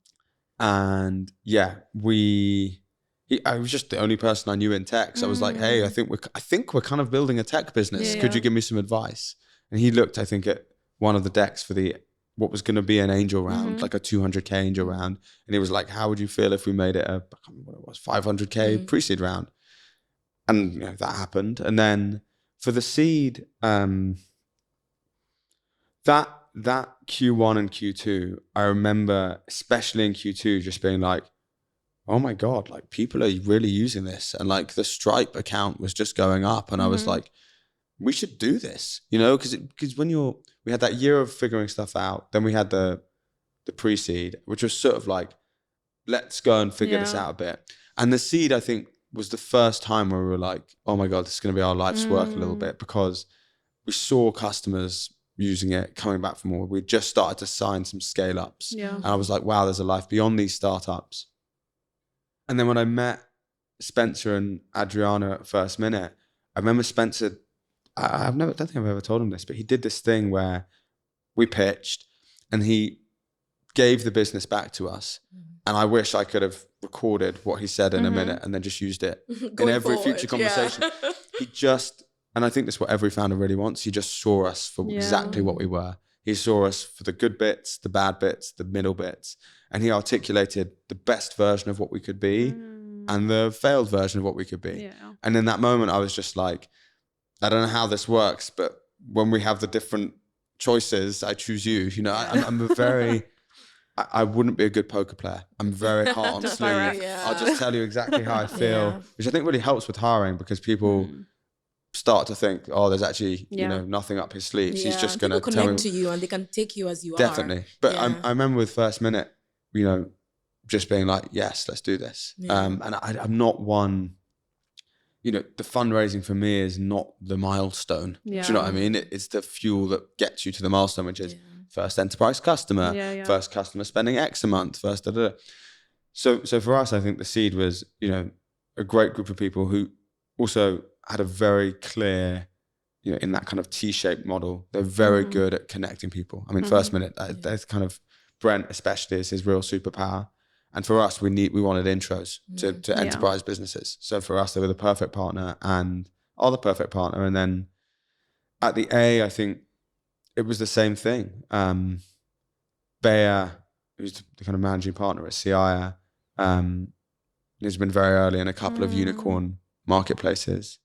And yeah, I was just the only person I knew in tech. So I was like, hey, I think we're kind of building a tech business. Could you give me some advice? And he looked, I think, at one of the decks for what was going to be an angel round, like a 200K angel round. And he was like, how would you feel if we made it I can't remember what it was, 500K pre-seed round? And that happened. And then for the seed, that Q1 and Q2, I remember, especially in Q2, just being like, oh my God, like people are really using this. And like the Stripe account was just going up. And I was like, we should do this, because when we had that year of figuring stuff out, then we had the pre-seed, which was sort of like, let's go and figure this out a bit. And the seed, I think, was the first time where we were like, oh my God, this is going to be our life's work a little bit, because we saw customers using it, coming back for more. We just started to sign some scale ups. Yeah. And I was like, wow, there's a life beyond these startups. And then when I met Spencer and Adriana at First Minute, I remember Spencer, I don't think I've ever told him this, but he did this thing where we pitched and he gave the business back to us. And I wish I could have recorded what he said in a minute and then just used it in every future conversation. He just, and I think that's what every founder really wants. He just saw us for exactly what we were. He saw us for the good bits, the bad bits, the middle bits. And he articulated the best version of what we could be and the failed version of what we could be. Yeah. And in that moment, I was just like, I don't know how this works, but when we have the different choices, I choose you. I'm a very... I wouldn't be a good poker player. I'm very hot on sleeve. I'll just tell you exactly how I feel, which I think really helps with hiring, because people start to think, oh, there's actually nothing up his sleeves. He's just going to connect to you and they can take you as you Definitely. But I remember with First Minute, just being like, yes, let's do this. And I'm not one, the fundraising for me is not the milestone. Do you know what I mean? It's the fuel that gets you to the milestone, which is first enterprise customer, first customer spending X a month, first da, da, da. So for us, I think the seed was, a great group of people who also had a very clear, in that kind of T-shaped model, they're very good at connecting people. I mean, First Minute, that's kind of, Brent especially is his real superpower. And for us, we wanted intros to enterprise businesses. So for us, they were the perfect partner and are the perfect partner. And then at the A, I think, it was the same thing. Bayer, who's the kind of managing partner at CIA, has been very early in a couple of unicorn marketplaces.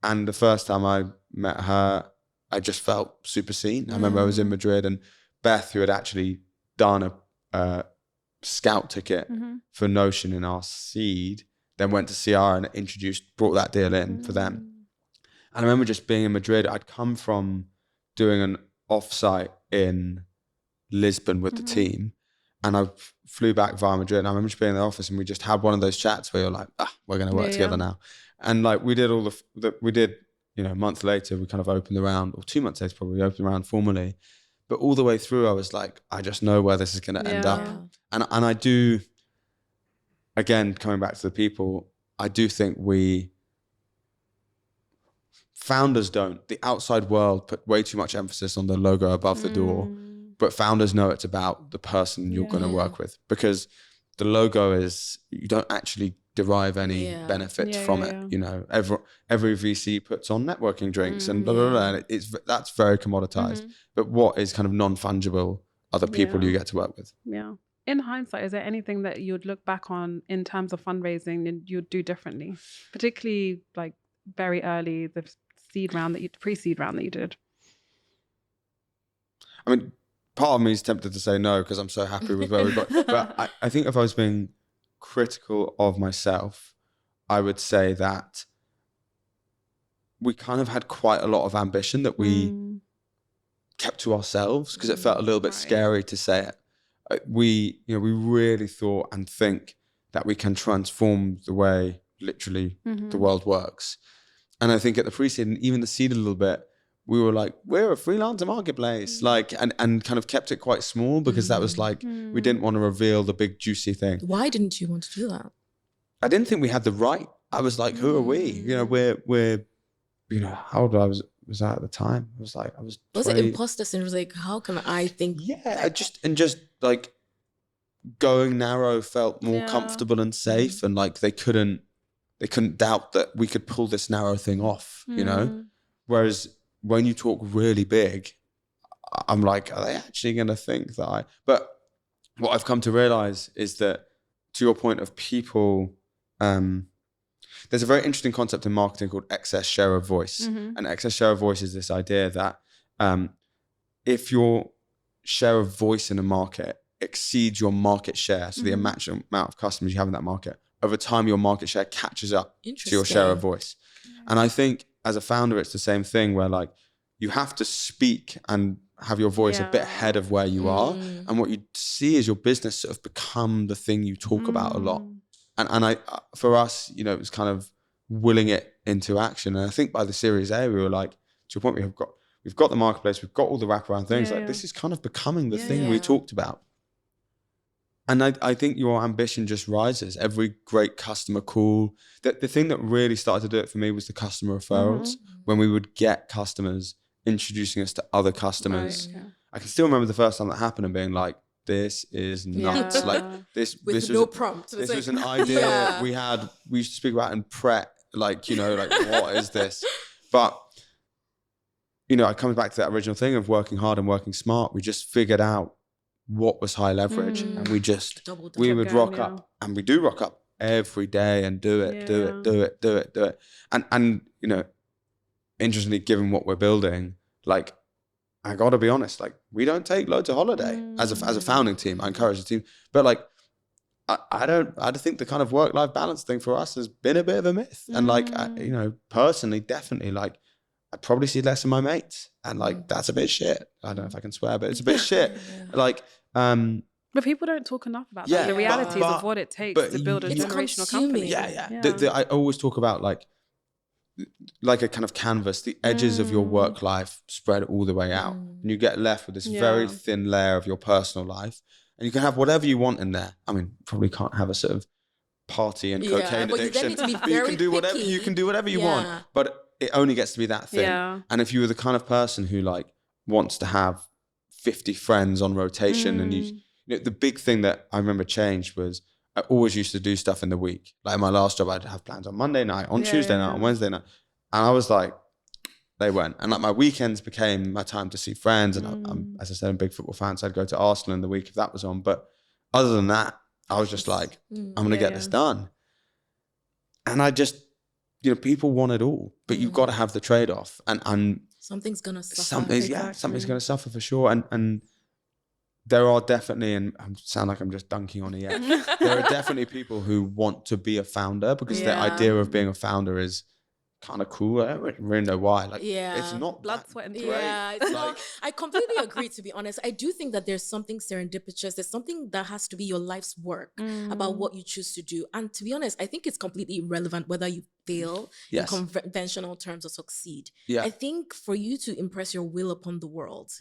And the first time I met her, I just felt super seen. I remember I was in Madrid and Beth, who had actually done a scout ticket for Notion in our seed, then went to CR and brought that deal in for them. And I remember just being in Madrid. I'd come from doing an offsite in Lisbon with the team, and I flew back via Madrid. And I remember just being in the office, and we just had one of those chats where you're like, we're going to work together now. And like we did a month later, we kind of opened the round, or 2 months later probably, we opened the round formally. But all the way through, I was like, I just know where this is going to end up. And I do, again, coming back to the people, I do think founders don't. The outside world put way too much emphasis on the logo above the door, but founders know it's about the person you're going to work with, because the logo is, you don't actually derive any benefits from it. Every VC puts on networking drinks and blah, blah, blah. And that's very commoditized. But what is kind of non-fungible are the people you get to work with. Yeah. In hindsight, is there anything that you'd look back on in terms of fundraising and you'd do differently? Particularly like very early, the pre-seed round that you did. I mean, part of me is tempted to say no, because I'm so happy with where we got. But I think if I was being critical of myself, I would say that we kind of had quite a lot of ambition that we kept to ourselves, because it felt a little bit scary to say it. We really thought and think that we can transform the way literally the world works. And I think at the pre-seed and even the seed a little bit, we were like, we're a freelancer marketplace, like, and kind of kept it quite small because that was like, we didn't want to reveal the big juicy thing. Why didn't you want to do that? I didn't think we had the right. I was like, who are we? You know, we're, you know, how old was I at the time? I was like, I was 20. Was it imposter syndrome? Like, how can I think? Yeah, just like going narrow felt more comfortable and safe, and like they couldn't doubt that we could pull this narrow thing off, you know? Whereas when you talk really big, I'm like, are they actually going to think that but what I've come to realize is that, to your point of people, there's a very interesting concept in marketing called excess share of voice. And excess share of voice is this idea that if your share of voice in a market exceeds your market share, so the amount of customers you have in that market, over time your market share catches up to your share of voice. And I think as a founder, it's the same thing where like you have to speak and have your voice a bit ahead of where you are. And what you see is your business sort of become the thing you talk about a lot. And I, for us, you know, it was kind of willing it into action. And I think by the Series A, we were like, to your point, we've got the marketplace, we've got all the wraparound things. This is kind of becoming the thing we talked about. And I think your ambition just rises. Every great customer call. The thing that really started to do it for me was the customer referrals. When we would get customers introducing us to other customers. Right, I can still remember the first time that happened and being like, this is nuts. Like this was no prompt. This was an idea we used to speak about in prep, like, you know, like what is this? But, you know, it comes back to that original thing of working hard and working smart. We just figured out what was high leverage, and we would rock up, and we do rock up every day and do it. And, you know, interestingly, given what we're building, like, I got to be honest, like, we don't take loads of holiday as a founding team. I encourage the team, but like, I think the kind of work-life balance thing for us has been a bit of a myth. And like, you know, personally, definitely, like, I probably see less of my mates, and like, that's a bit shit. I don't know if I can swear, but it's a bit shit. Like, but people don't talk enough about that. The realities of what it takes to build a generational company. I always talk about like a kind of canvas, the edges of your work life spread all the way out, and you get left with this very thin layer of your personal life, and you can have whatever you want in there. I mean, probably can't have a sort of party and cocaine addiction, but you can do whatever you want, but it only gets to be that thing. And if you were the kind of person who like wants to have 50 friends on rotation, and you know, the big thing that I remember changed was I always used to do stuff in the week. Like in my last job, I'd have plans on Monday night, on Tuesday night, on Wednesday night. And I was like, they went. And like my weekends became my time to see friends. And I'm, as I said, I'm a big football fan, so I'd go to Arsenal in the week if that was on. But other than that, I was just like, I'm going to get this done. And I just, you know, people want it all, but you've got to have the trade-off. And something's going to suffer. Something's going to suffer for sure. And there are definitely, and I sound like I'm just dunking on it yet, there are definitely people who want to be a founder because the idea of being a founder is kind of cool. I don't really know why. Like, it's not blood, sweat, and tears. It's not. I completely agree, to be honest. I do think that there's something serendipitous. There's something that has to be your life's work about what you choose to do. And to be honest, I think it's completely irrelevant whether you fail in conventional terms or succeed. I think for you to impress your will upon the world,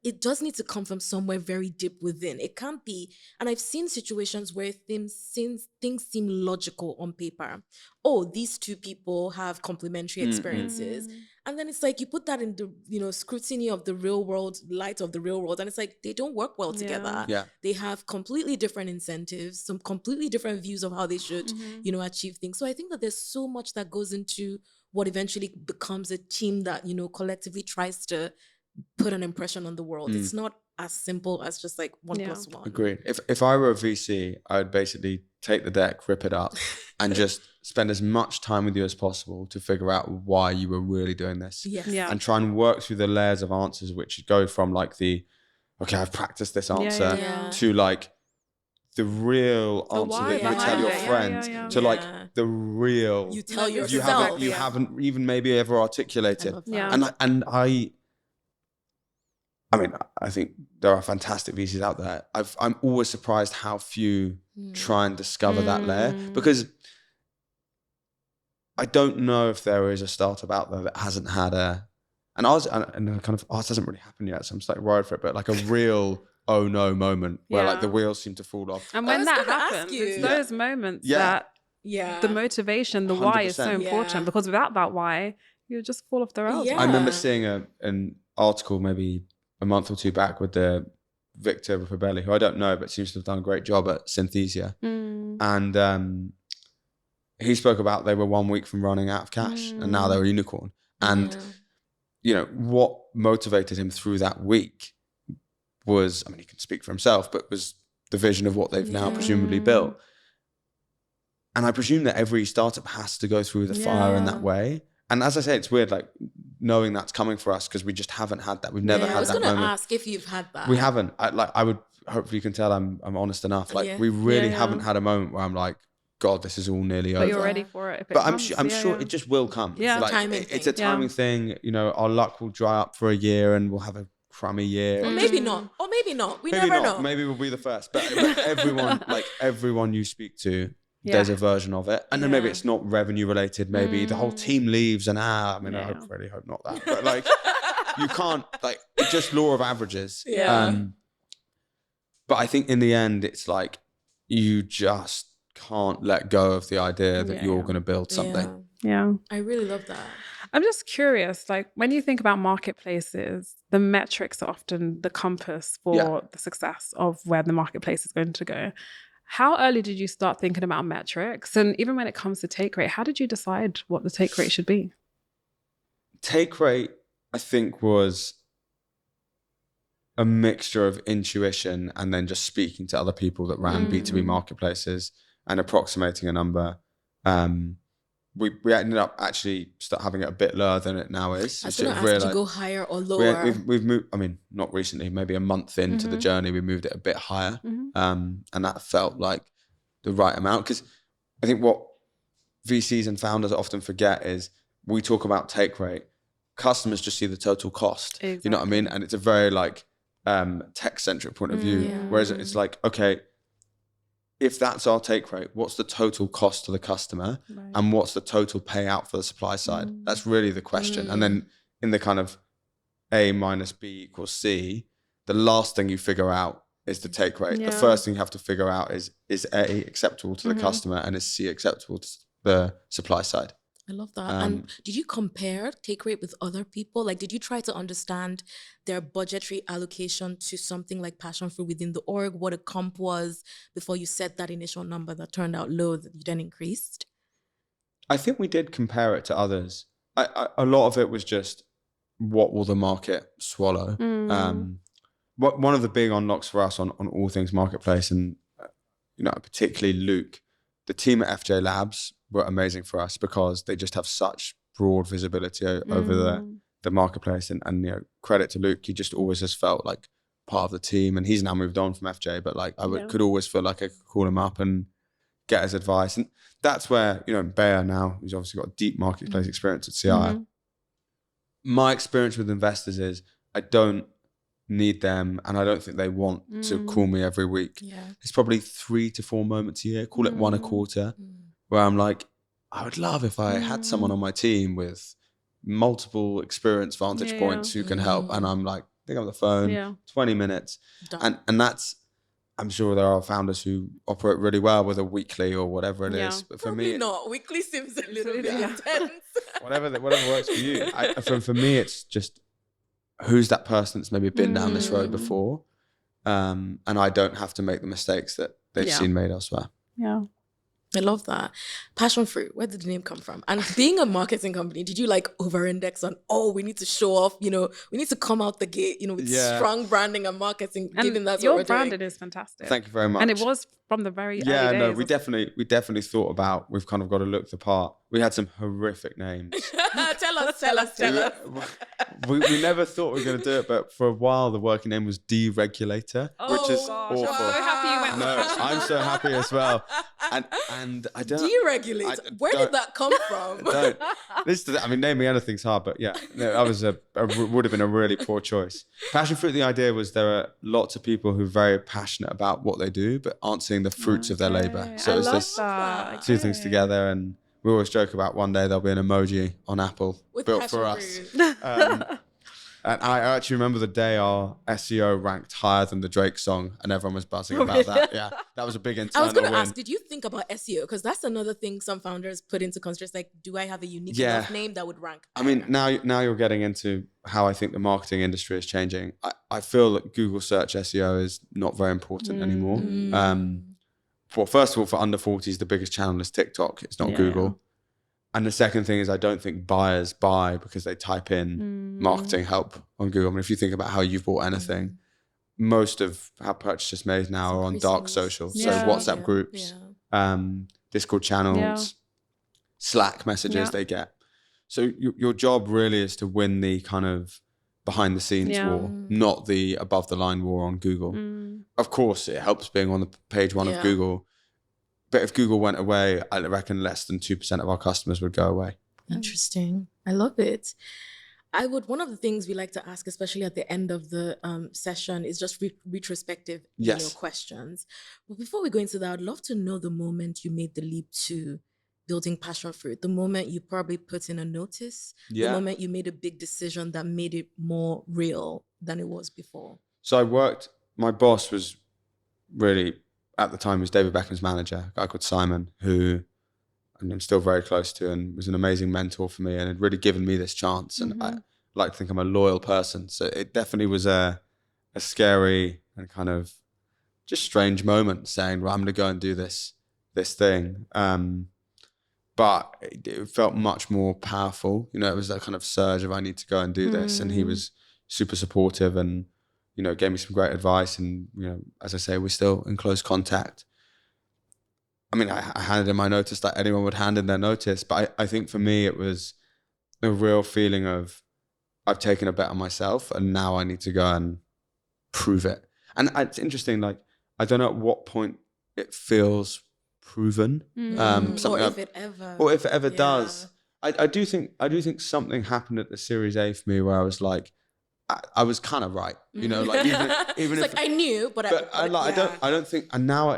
it does need to come from somewhere very deep within. It can't be, and I've seen situations where things seem logical on paper. Oh, these two people have complementary experiences. And then it's like you put that in the, you know, scrutiny of the real world, light of the real world, and it's like they don't work well together. They have completely different incentives, some completely different views of how they should, you know, achieve things. So I think that there's so much that goes into what eventually becomes a team that, you know, collectively tries to put an impression on the world. It's not as simple as just like 1 + 1. Agreed. If I were a VC, I would basically take the deck, rip it up, and just spend as much time with you as possible to figure out why you were really doing this. And try and work through the layers of answers, which go from like okay, I've practiced this answer to like the real answer that you would tell your friends to like the real you tell yourself you haven't even maybe ever articulated. I mean, I think there are fantastic VCs out there. I'm always surprised how few try and discover that layer, because I don't know if there is a startup out there that hasn't had a And I kind of, it hasn't really happened yet, so I'm slightly worried for it, but like a real oh no moment where like the wheels seem to fall off. And when that happens, it's those moments that the motivation, the 100%. Why is so important, because without that why, you just fall off the rails. I remember seeing an article maybe a month or two back with the Victor Raffi, who I don't know, but seems to have done a great job at Synthesia. And he spoke about they were 1 week from running out of cash and now they're a unicorn. And you know, what motivated him through that week was, I mean, he can speak for himself, but was the vision of what they've now presumably built. And I presume that every startup has to go through the fire in that way. And as I say, it's weird, like knowing that's coming for us, because we just haven't had that. We've never had that moment. I was going to ask if you've had that. We haven't. I would, hopefully you can tell I'm honest enough. Like we really haven't had a moment where I'm like, God, this is all nearly over. But you're ready for it. But I'm sure it just will come. Yeah, like, it's a timing thing. You know, our luck will dry up for a year and we'll have a crummy year. Or maybe not. We never know. Maybe we'll be the first. But everyone you speak to, there's a version of it. And then maybe it's not revenue related. Maybe the whole team leaves and I really hope not that. But like, you can't, like, it's just law of averages. But I think in the end, it's like, you just can't let go of the idea that you're going to build something. I really love that. I'm just curious, like when you think about marketplaces, the metrics are often the compass for the success of where the marketplace is going to go. How early did you start thinking about metrics? And even when it comes to take rate, how did you decide what the take rate should be? Take rate, I think, was a mixture of intuition and then just speaking to other people that ran B2B marketplaces and approximating a number. We ended up actually start having it a bit lower than it now is. I was going to ask, did you go higher or lower? We've moved, I mean, not recently, maybe a month into the journey, we moved it a bit higher. And that felt like the right amount. Because I think what VCs and founders often forget is we talk about take rate. Customers just see the total cost. Exactly. You know what I mean? And it's a very like tech-centric point of view. Whereas it's like, okay, if that's our take rate, what's the total cost to the customer and what's the total payout for the supply side? That's really the question. And then in the kind of A minus B equals C, the last thing you figure out is the take rate. The first thing you have to figure out is A acceptable to the customer and is C acceptable to the supply side. I love that. And did you compare take rate with other people? Like, did you try to understand their budgetary allocation to something like Passionfruit within the org, what a comp was before you set that initial number that turned out low that you then increased? I think we did compare it to others. A lot of it was just, what will the market swallow? One of the big unlocks for us on all things marketplace, and particularly Luke, the team at FJ Labs were amazing for us because they just have such broad visibility over the marketplace. And credit to Luke, he just always has felt like part of the team. And he's now moved on from FJ, but like could always feel like I could call him up and get his advice. And that's where, Bayer now, who's obviously got a deep marketplace experience at CI. My experience with investors is I don't need them and I don't think they want to call me every week. It's probably 3 to 4 moments a year, call it 1 a quarter, where I'm like, I would love if I had someone on my team with multiple experience vantage points who can help. And I'm like, pick up the phone, 20 minutes. And that's, I'm sure there are founders who operate really well with a weekly or whatever it is. But for me, not. Weekly seems a little bit intense. whatever works for you. For me, it's just, who's that person that's maybe been down this road before? And I don't have to make the mistakes that they've seen made elsewhere. I love that. Passionfruit, where did the name come from? And being a marketing company, did you like over-index on, we need to show off, we need to come out the gate, with strong branding and marketing, and given that's your what we're branding doing. is fantastic. Thank you very much. And it was from the very early days. We definitely thought about, we've kind of got to look the part. We had some horrific names. Tell us. We never thought we were going to do it, but for a while the working name was Deregulator, which is awful. I'm so happy you went. No, I'm so happy as well. And I don't Deregulator. Where did that come from? Name me anything's hard, but that would have been a really poor choice. Passionfruit, the idea was there are lots of people who are very passionate about what they do, but aren't seeing the fruits of their labor. So it's this two things together, and we always joke about one day there'll be an emoji on Apple with built for us. And I actually remember the day our SEO ranked higher than the Drake song, and everyone was buzzing about that. Yeah, that was a big internal I was going to win. ask, did you think about SEO? Because that's another thing some founders put into consideration. Like, do I have a unique enough name that would rank? I mean, now you're getting into how I think the marketing industry is changing. I feel that Google search SEO is not very important anymore. Well, first of all, for under 40s, the biggest channel is TikTok. It's not Google. And the second thing is I don't think buyers buy because they type in marketing help on Google. I mean, if you think about how you've bought anything, most of how purchases made now are on dark social. So WhatsApp groups, Discord channels, Slack messages they get. So your job really is to win the kind of behind the scenes war, not the above the line war on Google. Of course, it helps being on the page one of Google. But if Google went away, I reckon less than 2% of our customers would go away. Interesting. I love it. One of the things we like to ask, especially at the end of the session, is just retrospective questions. But before we go into that, I'd love to know the moment you made the leap to building Passionfruit, the moment you probably put in a notice, the moment you made a big decision that made it more real than it was before. So my boss was really, at the time, was David Beckham's manager, a guy called Simon, who I'm still very close to and was an amazing mentor for me and had really given me this chance. And I like to think I'm a loyal person. So it definitely was a scary and kind of just strange moment saying, well, I'm going to go and do this thing. But it felt much more powerful. You know, it was that kind of surge of I need to go and do this. And he was super supportive and, you know, gave me some great advice. And, you know, as I say, we're still in close contact. I mean, I handed in my notice like anyone would hand in their notice. But I think for me, it was a real feeling of I've taken a bet on myself and now I need to go and prove it. And it's interesting, like, I don't know at what point it feels proven. Or if it ever does. I do think something happened at the Series A for me where I was like, I was kind of right, you know, like even it's if like I knew, but I don't think, and now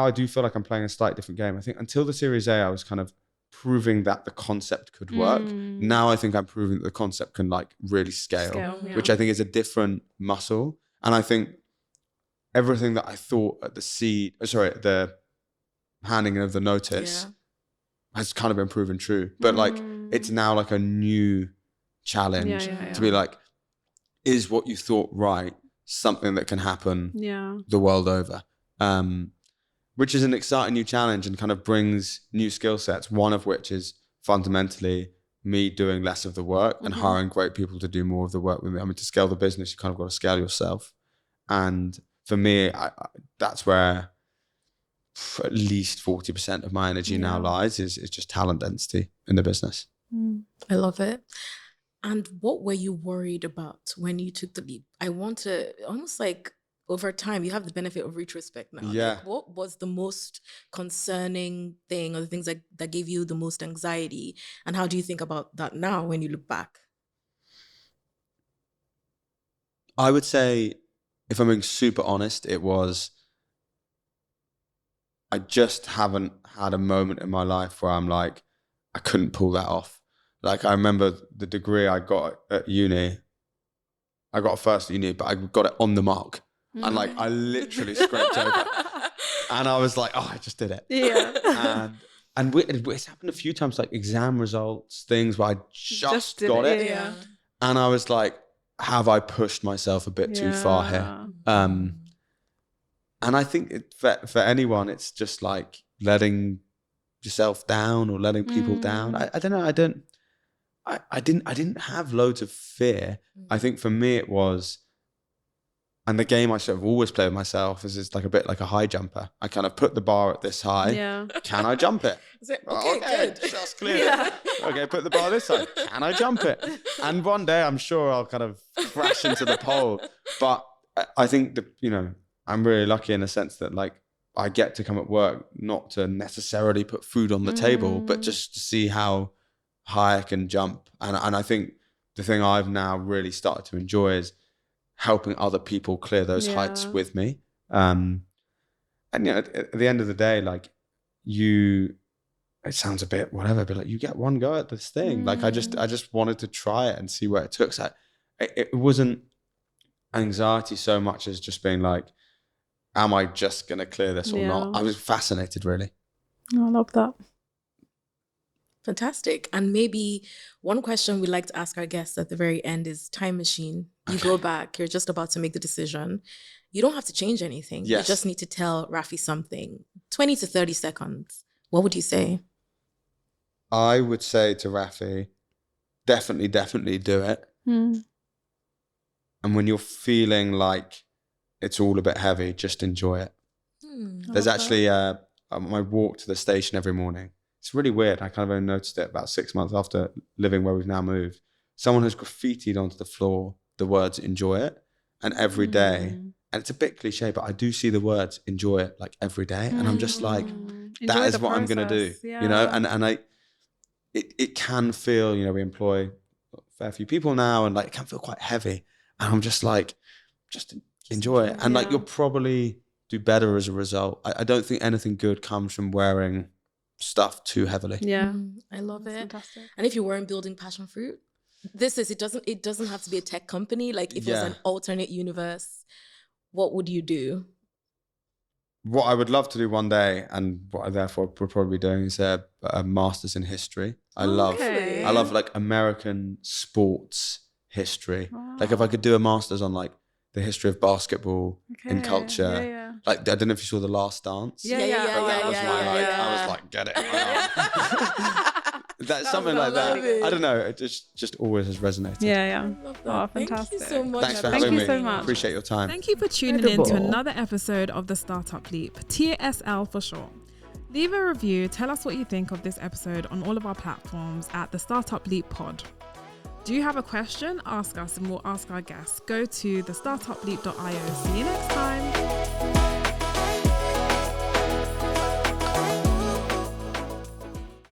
I do feel like I'm playing a slightly different game. I think until the Series A, I was kind of proving that the concept could work. Now I think I'm proving that the concept can like really scale. Which I think is a different muscle. And I think everything that I thought at the handing of the notice has kind of been proven true. But like, it's now like a new challenge to be like, is what you thought right something that can happen the world over? Which is an exciting new challenge and kind of brings new skill sets, one of which is fundamentally me doing less of the work and hiring great people to do more of the work with me. I mean, to scale the business, you kind of got to scale yourself. And for me, that's where at least 40% of my energy now lies is just talent density in the business. I love it. And what were you worried about when you took the leap? I want to almost like over time, you have the benefit of retrospect now. Yeah. Like, what was the most concerning thing or the things that gave you the most anxiety? And how do you think about that now when you look back? I would say, if I'm being super honest, it was, I just haven't had a moment in my life where I'm like, I couldn't pull that off. Like, I remember the degree I got at uni. I got a first at uni, but I got it on the mark. And like, I literally scraped over. And I was like, oh, I just did it. Yeah. And it's happened a few times, like exam results, things where I just got it. Yeah. And I was like, have I pushed myself a bit too far here? And I think for anyone, it's just like letting yourself down or letting people down. I don't know. I didn't have loads of fear. I think for me it was, and the game I sort of always play with myself is like a bit like a high jumper. I kind of put the bar at this high. Yeah. Can I jump it? Okay, good. Just clear. Yeah. Okay, put the bar this side. Can I jump it? And one day I'm sure I'll kind of crash into the pole. But I think that, you know, I'm really lucky in the sense that like I get to come at work not to necessarily put food on the table, but just to see how high I can jump. And I think the thing I've now really started to enjoy is helping other people clear those heights with me. And you know, at the end of the day, like it sounds a bit whatever, but like you get one go at this thing. Like I just wanted to try it and see where it took. So it wasn't anxiety so much as just being like, am I just going to clear this or not? I was fascinated, really. I love that. Fantastic. And maybe one question we like to ask our guests at the very end is time machine. You go back, you're just about to make the decision. You don't have to change anything. Yes. You just need to tell Raffi something. 20 to 30 seconds. What would you say? I would say to Raffi, definitely do it. And when you're feeling like it's all a bit heavy, just enjoy it. There's actually my walk to the station every morning. It's really weird. I kind of only noticed it about 6 months after living where we've now moved. Someone has graffitied onto the floor the words "enjoy it," and every day. And it's a bit cliche, but I do see the words "enjoy it" like every day, and I'm just like, that is what I'm gonna do, you know. And it can feel, you know, we employ a fair few people now, and like it can feel quite heavy, and I'm just like, just enjoy it, and like you'll probably do better as a result. I don't think anything good comes from wearing stuff too heavily. I love it. Fantastic. And if you weren't building Passionfruit, it doesn't have to be a tech company. Like if it was an alternate universe, what would you do? What I would love to do one day, and what I therefore would probably be doing, is a master's in history. I love like American sports history. Like if I could do a master's on like the history of basketball and culture. Like I don't know if you saw The Last Dance. I was like, get it. That's something like that. I don't know. It just always has resonated. Oh, fantastic. Thank you so much. Thanks for having me. so much. Appreciate your time. Thank you for tuning in to another episode of the Startup Leap, TSL for short. Leave a review, tell us what you think of this episode on all of our platforms at the Startup Leap Pod. Do you have a question? Ask us and we'll ask our guests. Go to thestartupleap.io. See you next time.